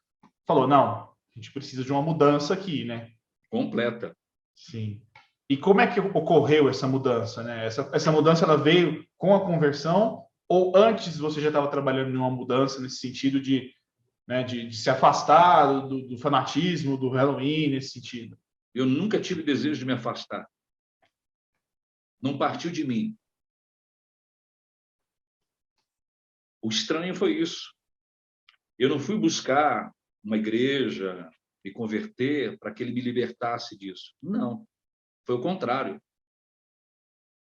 falou, não, a gente precisa de uma mudança aqui, né? Completa. Sim. E como é que ocorreu essa mudança, né? Essa mudança ela veio com a conversão ou antes você já estava trabalhando em uma mudança nesse sentido de, né, de se afastar do fanatismo, do Halloween, nesse sentido? Eu nunca tive desejo de me afastar. Não partiu de mim. O estranho foi isso. Eu não fui buscar uma igreja, me converter para que ele me libertasse disso. Não. Foi o contrário.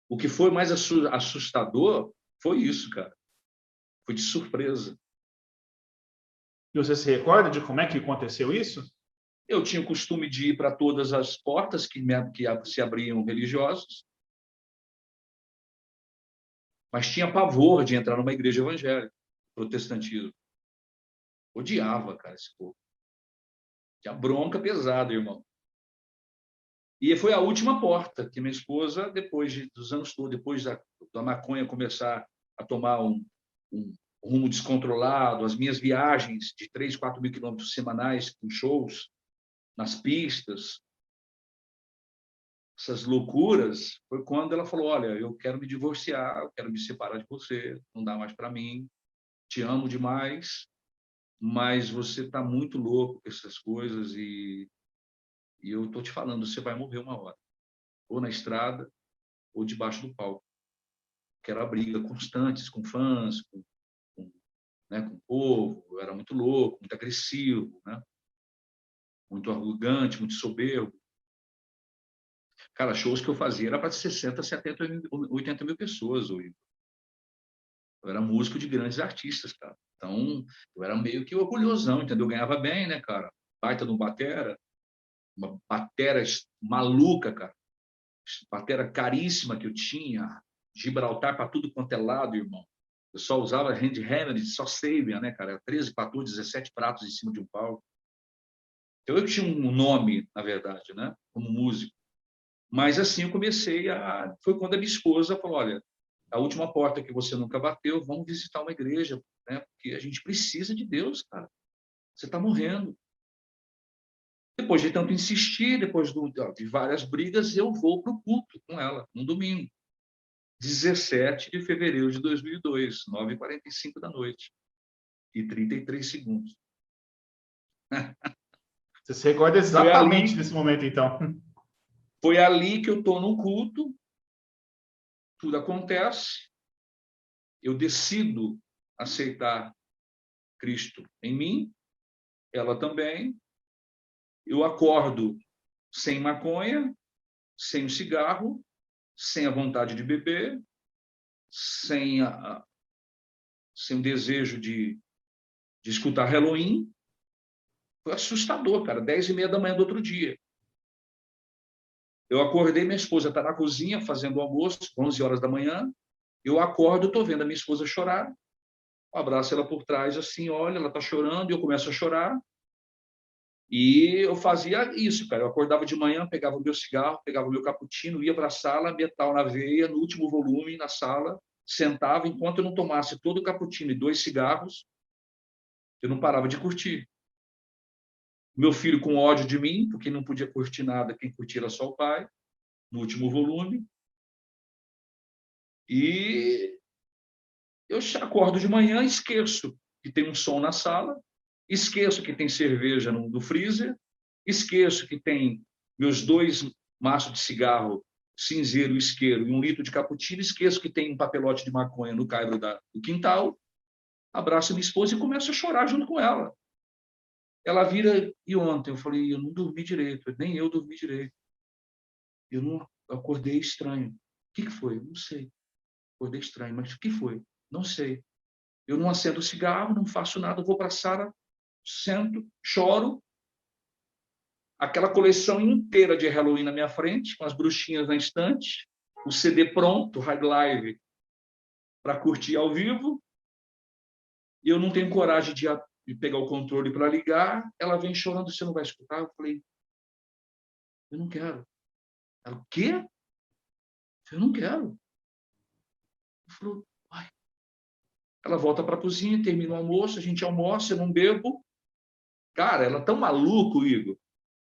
O que foi mais assustador foi isso, cara. Foi de surpresa. E você se recorda de como é que aconteceu isso? Eu tinha o costume de ir para todas as portas que se abriam religiosos, mas tinha pavor de entrar numa igreja evangélica, protestantismo. Odiava, cara, esse povo. Tinha bronca pesada, irmão. E foi a última porta que minha esposa, dos anos todos, depois da maconha começar a tomar um rumo descontrolado, as minhas viagens de 3, 4 mil quilômetros semanais com shows nas pistas, essas loucuras, foi quando ela falou, olha, eu quero me divorciar, eu quero me separar de você, não dá mais para mim, te amo demais, mas você está muito louco com essas coisas e eu estou te falando, você vai morrer uma hora, ou na estrada, ou debaixo do palco. Que era briga constantes com fãs, né, com o povo, eu era muito louco, muito agressivo, né? Muito arrogante, muito soberbo. Cara, shows que eu fazia era para 60, 70, 80 mil pessoas. Eu era músico de grandes artistas, cara. Então, eu era meio que orgulhosão, entendeu? Eu ganhava bem, né, cara? Baita de um batera, uma batera maluca, cara. Batera caríssima que eu tinha, Gibraltar para tudo quanto é lado, irmão. Eu só usava hand-hammered, só Sabian, né, cara? 13 fatores, 17 pratos em cima de um palco. Então, eu tinha um nome, na verdade, né, como músico. Mas, assim, eu comecei a... Foi quando a minha esposa falou, olha, a última porta que você nunca bateu, vamos visitar uma igreja, né? Porque a gente precisa de Deus, cara. Você está morrendo. Depois de tanto insistir, depois de várias brigas, eu vou para o culto com ela, no domingo. 17 de fevereiro de 2002, 9h45 da noite. E 33 segundos. Você se recorda exatamente desse momento, então? Foi ali que eu estou no culto, tudo acontece, eu decido aceitar Cristo em mim, ela também, eu acordo sem maconha, sem o cigarro, sem a vontade de beber, sem o desejo de escutar Halloween. Foi assustador, cara, 10h30 da manhã do outro dia. Eu acordei, minha esposa está na cozinha fazendo o almoço, 11 horas da manhã. Eu acordo, estou vendo a minha esposa chorar. Eu abraço ela por trás, assim, olha, ela está chorando, e eu começo a chorar. E eu fazia isso, cara. Eu acordava de manhã, pegava o meu cigarro, pegava o meu cappuccino, ia para a sala, metal na veia, no último volume, na sala, sentava. Enquanto eu não tomasse todo o cappuccino e 2 cigarros, eu não parava de curtir. Meu filho com ódio de mim, porque não podia curtir nada, quem curtia era só o pai, no último volume. E eu acordo de manhã, esqueço que tem um som na sala, esqueço que tem cerveja no freezer, esqueço que tem meus 2 maços de cigarro, cinzeiro, isqueiro e 1 litro de cappuccino, esqueço que tem um papelote de maconha no caibro do quintal, abraço minha esposa e começo a chorar junto com ela. Ela vira, e ontem? Eu falei, eu não dormi direito, nem eu dormi direito. Eu não acordei estranho. O que foi? Não sei. Acordei estranho, mas o que foi? Não sei. Eu não acendo cigarro, não faço nada, vou para a sala, sento, choro. Aquela coleção inteira de Halloween na minha frente, com as bruxinhas na estante, o CD pronto, High Live, para curtir ao vivo. E eu não tenho coragem de pegar o controle para ligar. Ela vem chorando, você não vai escutar? Eu falei, eu não quero. Ela, o quê? Eu não quero. Eu falei, vai. Ela volta para a cozinha, termina o almoço, a gente almoça, eu não bebo. Cara, ela é tão maluco, Igor.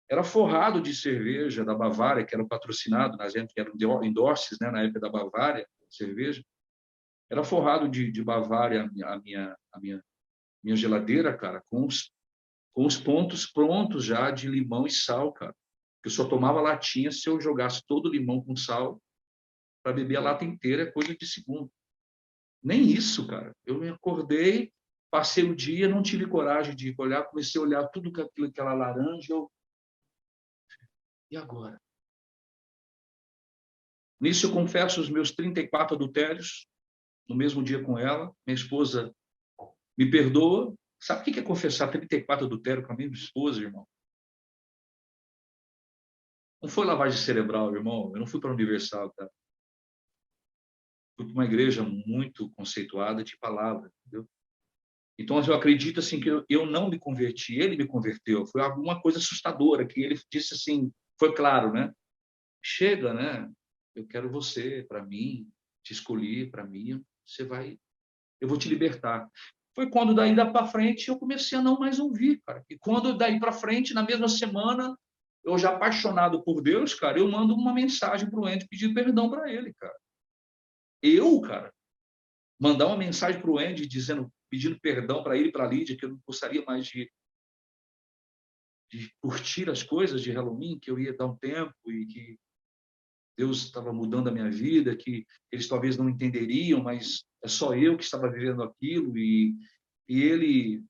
Era forrado de cerveja da Bavária, que era patrocinado, na gente, que eram endorses, né, na época da Bavária, cerveja. Era forrado de Bavária a minha geladeira, cara, com os pontos prontos já de limão e sal, cara. Eu só tomava latinha se eu jogasse todo o limão com sal para beber a lata inteira, é coisa de segundo. Nem isso, cara. Eu me acordei, passei o dia, não tive coragem de olhar, comecei a olhar tudo aquela laranja. E agora? Nisso eu confesso os meus 34 adultérios, no mesmo dia com ela. Minha esposa me perdoa. Sabe o que é confessar 34 adultérios com a minha esposa, irmão? Não foi lavagem cerebral, irmão. Eu não fui para a Universal, tá? Fui para uma igreja muito conceituada de palavra, entendeu? Então, eu acredito assim que eu não me converti, ele me converteu. Foi alguma coisa assustadora que ele disse assim, foi claro, né? Chega, né? Eu quero você para mim, te escolhi para mim, você vai, eu vou te libertar. Foi quando daí para frente eu comecei a não mais ouvir, cara. E quando daí para frente, na mesma semana, eu já apaixonado por Deus, cara, eu mando uma mensagem para o Andy pedir perdão para ele, cara. Cara, mandar uma mensagem para o Andy dizendo, pedindo perdão para ele e para a Lídia, que eu não gostaria mais de curtir as coisas de Halloween, que eu ia dar um tempo e que Deus estava mudando a minha vida, que eles talvez não entenderiam, mas é só eu que estava vivendo aquilo e ele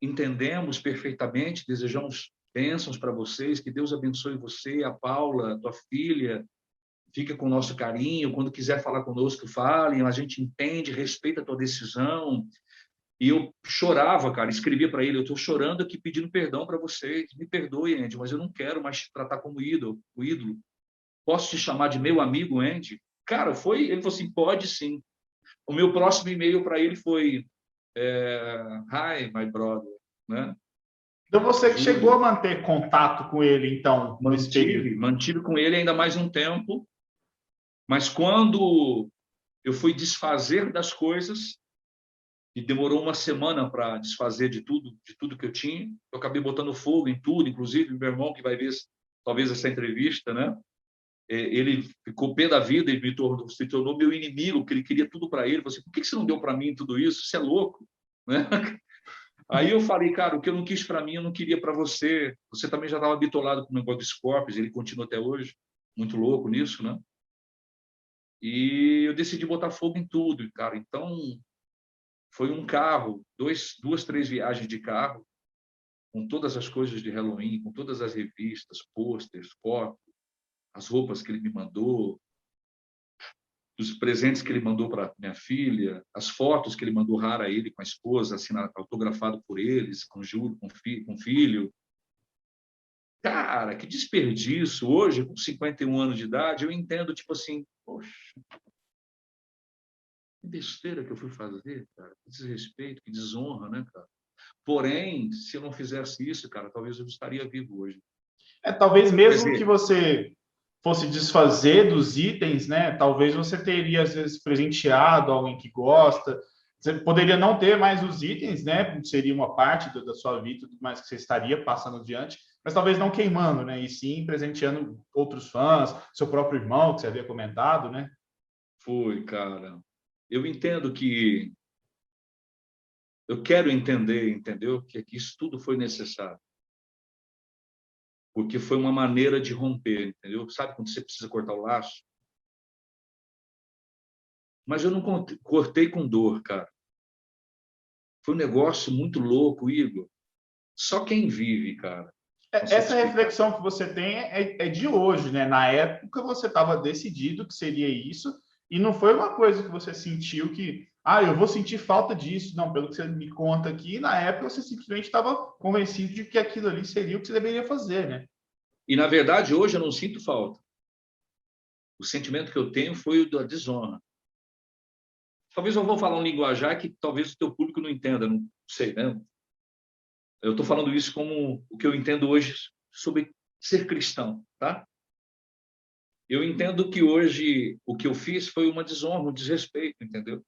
entendemos perfeitamente, desejamos bênçãos para vocês, que Deus abençoe você, a Paula, a tua filha, fica com o nosso carinho, quando quiser falar conosco, falem, a gente entende, respeita a tua decisão. E eu chorava, cara, escrevia para ele, eu estou chorando aqui pedindo perdão para vocês, me perdoe, Andy, mas eu não quero mais te tratar como ídolo, o ídolo. Posso te chamar de meu amigo, Andy? Cara, ele falou assim, pode sim. O meu próximo e-mail para ele foi, hi, my brother, né? Então você que chegou a manter contato com ele, então, nesse período? Mantive com ele ainda mais um tempo, mas quando eu fui desfazer das coisas, e demorou uma semana para desfazer de tudo que eu tinha, eu acabei botando fogo em tudo, inclusive meu irmão, que vai ver talvez essa entrevista, né? Ele ficou pé da vida e se tornou meu inimigo, porque ele queria tudo para ele. Eu falei assim, por que você não deu para mim tudo isso? Você é louco, né? Aí eu falei, cara, o que eu não quis para mim, eu não queria para você. Você também já estava bitolado com o negócio do Scorpions, ele continua até hoje, muito louco nisso, né? E eu decidi botar fogo em tudo, cara. Então, foi um carro, duas, três viagens de carro, com todas as coisas de Halloween, com todas as revistas, pôsteres, fotos, as roupas que ele me mandou, os presentes que ele mandou para minha filha, as fotos que ele mandou rara a ele com a esposa, assinado, autografado por eles, com Júlio, com filho. Cara, que desperdício. Hoje, com 51 anos de idade, eu entendo, tipo assim, poxa, que besteira que eu fui fazer, cara. Que desrespeito, que desonra, né, cara? Porém, se eu não fizesse isso, cara, talvez eu estaria vivo hoje. Talvez mesmo que você fosse desfazer dos itens, né? Talvez você teria, às vezes, presenteado alguém que gosta. Você poderia não ter mais os itens, né? Seria uma parte da sua vida, tudo mais que você estaria passando adiante, mas talvez não queimando, né? E sim presenteando outros fãs, seu próprio irmão, que você havia comentado, né? Foi, cara. Eu entendo que... Eu quero entender, entendeu? Que isso tudo foi necessário. Porque foi uma maneira de romper, entendeu? Sabe quando você precisa cortar o laço? Mas eu não cortei com dor, cara. Foi um negócio muito louco, Igor. Só quem vive, cara. Essa reflexão que você tem é de hoje, né? Na época você estava decidido que seria isso, e não foi uma coisa que você sentiu que, eu vou sentir falta disso. Não, pelo que você me conta aqui, na época você simplesmente estava convencido de que aquilo ali seria o que você deveria fazer, né? E, na verdade, hoje eu não sinto falta. O sentimento que eu tenho foi o da desonra. Talvez eu vou falar um linguajar que talvez o teu público não entenda, não sei, né? Eu estou falando isso como o que eu entendo hoje sobre ser cristão, tá? Eu entendo que hoje o que eu fiz foi uma desonra, um desrespeito, entendeu?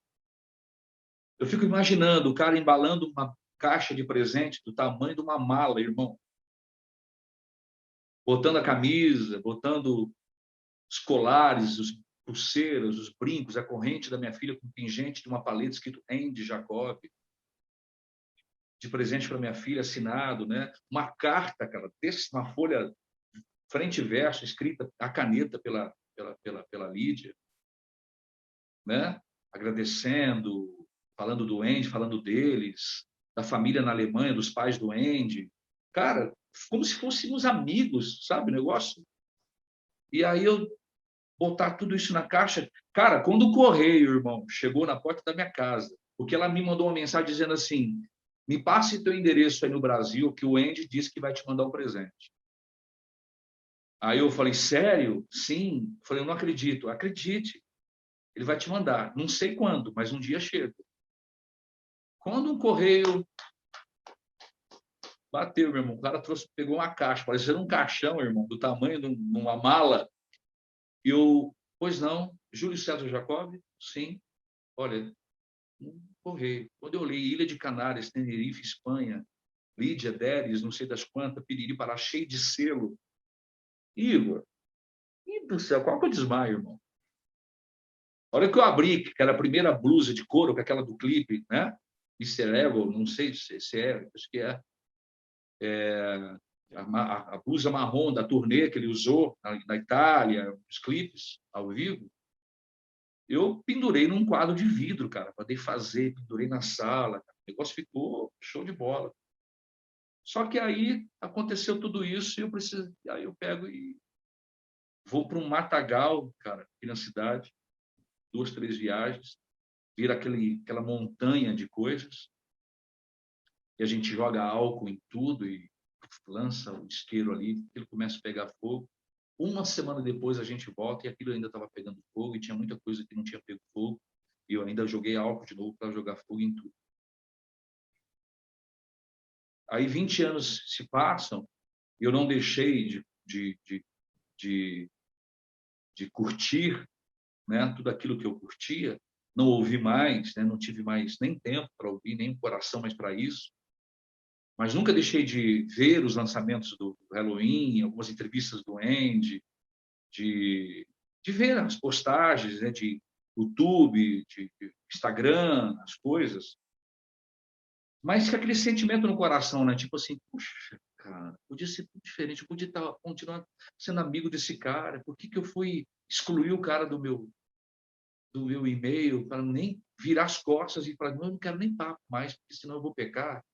Eu fico imaginando o cara embalando uma caixa de presente do tamanho de uma mala, irmão. Botando a camisa, botando os colares, os pulseiras, os brincos, a corrente da minha filha com pingente de uma paleta escrito Andy Jacob, de presente para minha filha, assinado, né? Uma carta, cara, uma folha frente e verso, escrita a caneta pela Lídia, né? Agradecendo, falando do Andy, falando deles, da família na Alemanha, dos pais do Andy. Cara, como se fôssemos amigos, sabe o negócio? E aí eu botar tudo isso na caixa. Cara, quando o correio, irmão, chegou na porta da minha casa, porque ela me mandou uma mensagem dizendo assim: me passe teu endereço aí no Brasil, que o Andy disse que vai te mandar um presente. Aí eu falei: sério? Sim. Eu falei: eu não acredito. Acredite. Ele vai te mandar. Não sei quando, mas um dia chega. Quando o correio bateu, meu irmão, o cara pegou uma caixa, parecendo um caixão, irmão, do tamanho de uma mala. E eu, pois não, Júlio César Jacob? Sim. Olha, correio. Quando eu li Ilha de Canárias, Tenerife, Espanha, Lídia, Deres, não sei das quantas, Piriri, Pará, cheio de selo. Igor, do céu, qual que eu desmaio, irmão? A hora que eu abri, que era a primeira blusa de couro, com aquela do clipe, né? Mr. Ego, não sei se é, acho que é. A blusa marrom da turnê que ele usou na Itália, os clipes ao vivo, eu pendurei num quadro de vidro, cara, para fazer, pendurei na sala, cara. O negócio ficou show de bola. Só que aí aconteceu tudo isso e aí eu pego e vou para um matagal, cara, aqui na cidade, 2, 3 viagens, vira aquela montanha de coisas, e a gente joga álcool em tudo e lança o isqueiro ali, ele começa a pegar fogo. Uma semana depois a gente volta e aquilo ainda estava pegando fogo e tinha muita coisa que não tinha pego fogo, e eu ainda joguei álcool de novo para jogar fogo em tudo. Aí 20 anos se passam e eu não deixei de curtir, né, tudo aquilo que eu curtia, não ouvi mais, né, não tive mais nem tempo para ouvir, nem coração mais para isso, mas nunca deixei de ver os lançamentos do Halloween, algumas entrevistas do Andy, de ver as postagens, né, de YouTube, de Instagram, as coisas, mas com aquele sentimento no coração, né, tipo assim, puxa, cara, podia ser tudo diferente, eu podia continuar sendo amigo desse cara, por que eu fui excluir o cara do meu e-mail, para nem virar as costas e falar, não, eu não quero nem papo mais, porque senão eu vou pecar.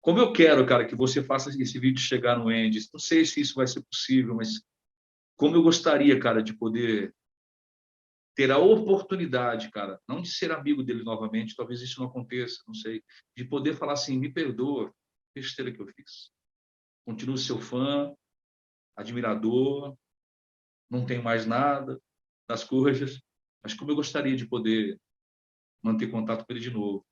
Como eu quero, cara, que você faça esse vídeo chegar no Andy, não sei se isso vai ser possível, mas como eu gostaria, cara, de poder ter a oportunidade, cara, não de ser amigo dele novamente, talvez isso não aconteça, não sei, de poder falar assim, me perdoa, besteira que eu fiz. Continuo seu fã, admirador, não tenho mais nada das coisas, mas como eu gostaria de poder manter contato com ele de novo.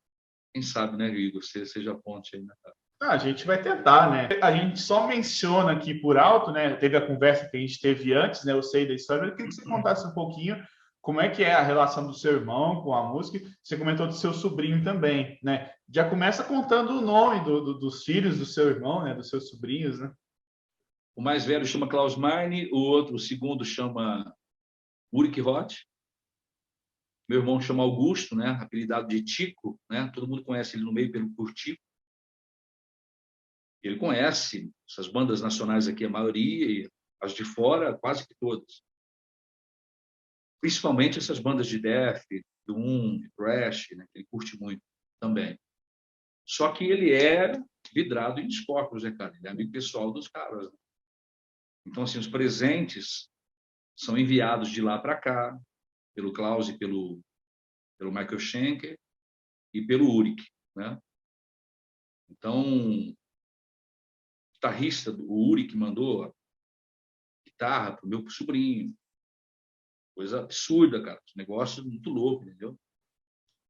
Quem sabe, né, Igor? Você seja a ponte aí, né, cara? A gente vai tentar, né? A gente só menciona aqui por alto, né? Teve a conversa que a gente teve antes, né? Eu sei da história, mas eu queria que você contasse um pouquinho como é que é a relação do seu irmão com a música. Você comentou do seu sobrinho também, né? Já começa contando o nome dos filhos do seu irmão, né? Dos seus sobrinhos, né? O mais velho chama Klaus Meine, o segundo chama Ulrich Roth. Meu irmão chama Augusto, né? Apelidado de Tico, né? Todo mundo conhece ele no meio por Tico. Ele conhece essas bandas nacionais aqui, a maioria, e as de fora, quase que todas. Principalmente essas bandas de death, doom, thrash, né? Que ele curte muito também. Só que ele é vidrado em Scorpions, né, cara? Ele é amigo pessoal dos caras. Né? Então, assim, os presentes são enviados de lá para cá, pelo Klaus e pelo Michael Schenker e pelo Ulrich, né? Então, o guitarrista, o Ulrich, mandou a guitarra pro meu sobrinho. Coisa absurda, cara. Um negócio muito louco, entendeu?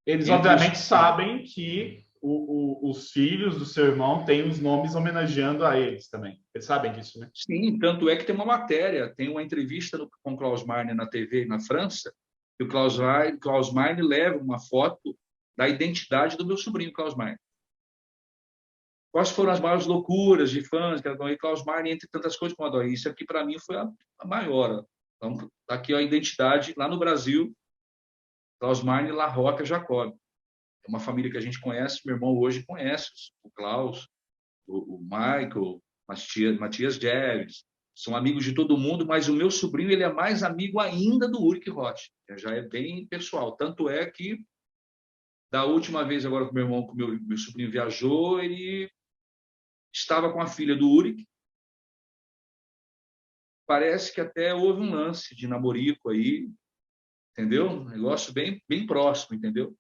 Eles, obviamente, sabem que os filhos do seu irmão têm os nomes homenageando a eles também. Eles sabem disso, né? Sim, tanto é que tem uma matéria, tem uma entrevista com o Klaus Meine na TV na França, que o Klaus Meine leva uma foto da identidade do meu sobrinho, Klaus Meine. Quais foram as maiores loucuras de fãs? E Klaus Meine, entre tantas coisas, como adoro. Isso aqui, para mim, foi a maior. Então, tá aqui a identidade, lá no Brasil, Klaus Meine La Rocca Jacob. É uma família que a gente conhece, meu irmão hoje conhece, o Klaus, o Michael, Matias Jeves, são amigos de todo mundo, mas o meu sobrinho ele é mais amigo ainda do Ulrich Roth, já é bem pessoal. Tanto é que, da última vez agora que meu sobrinho viajou, ele estava com a filha do Ulrich. Parece que até houve um lance de namorico aí, entendeu? Um negócio bem, bem próximo, entendeu?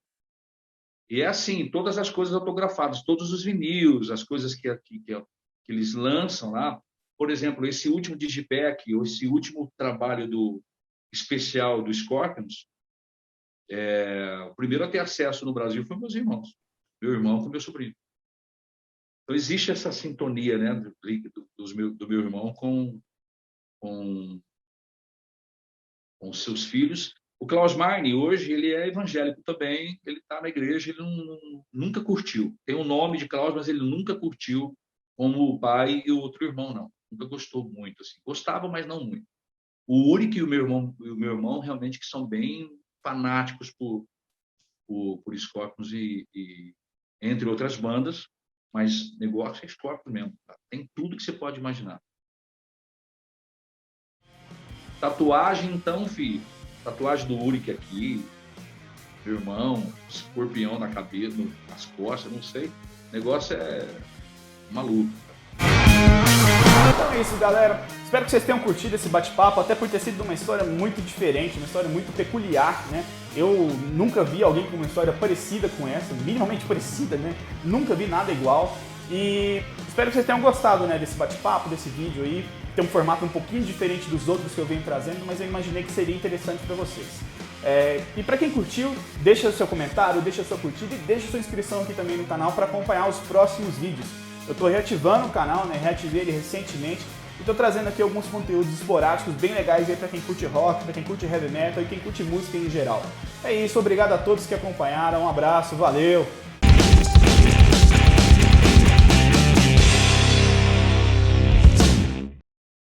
E é assim, todas as coisas autografadas, todos os vinis, as coisas que eles lançam lá. Por exemplo, esse último digipack, ou esse último trabalho especial do Scorpions, o primeiro a ter acesso no Brasil foi meus irmãos. Meu irmão com meu sobrinho. Então, existe essa sintonia, né, do meu irmão com seus filhos. O Klaus Meine, hoje, ele é evangélico também, ele está na igreja, ele nunca curtiu. Tem o nome de Klaus, mas ele nunca curtiu como o pai e o outro irmão, não. Nunca gostou muito, assim. Gostava, mas não muito. O Ulrich e o meu irmão realmente que são bem fanáticos por Scorpions e entre outras bandas, mas negócio é Scorpions mesmo. Tá? Tem tudo que você pode imaginar. Tatuagem, então, filho. Tatuagem do Ulrich aqui, meu irmão, escorpião na cabeça, nas costas, não sei. O negócio é maluco. Então é isso, galera. Espero que vocês tenham curtido esse bate-papo, até por ter sido uma história muito diferente, uma história muito peculiar, né? Eu nunca vi alguém com uma história parecida com essa, minimamente parecida, né? Nunca vi nada igual. E espero que vocês tenham gostado, né, desse bate-papo, desse vídeo aí. Tem um formato um pouquinho diferente dos outros que eu venho trazendo, mas eu imaginei que seria interessante para vocês. E para quem curtiu, deixa seu comentário, deixa sua curtida e deixa sua inscrição aqui também no canal para acompanhar os próximos vídeos. Eu estou reativando o canal, né? Reativei ele recentemente e estou trazendo aqui alguns conteúdos esporádicos bem legais aí para quem curte rock, para quem curte heavy metal e quem curte música em geral. É isso, obrigado a todos que acompanharam, um abraço, valeu!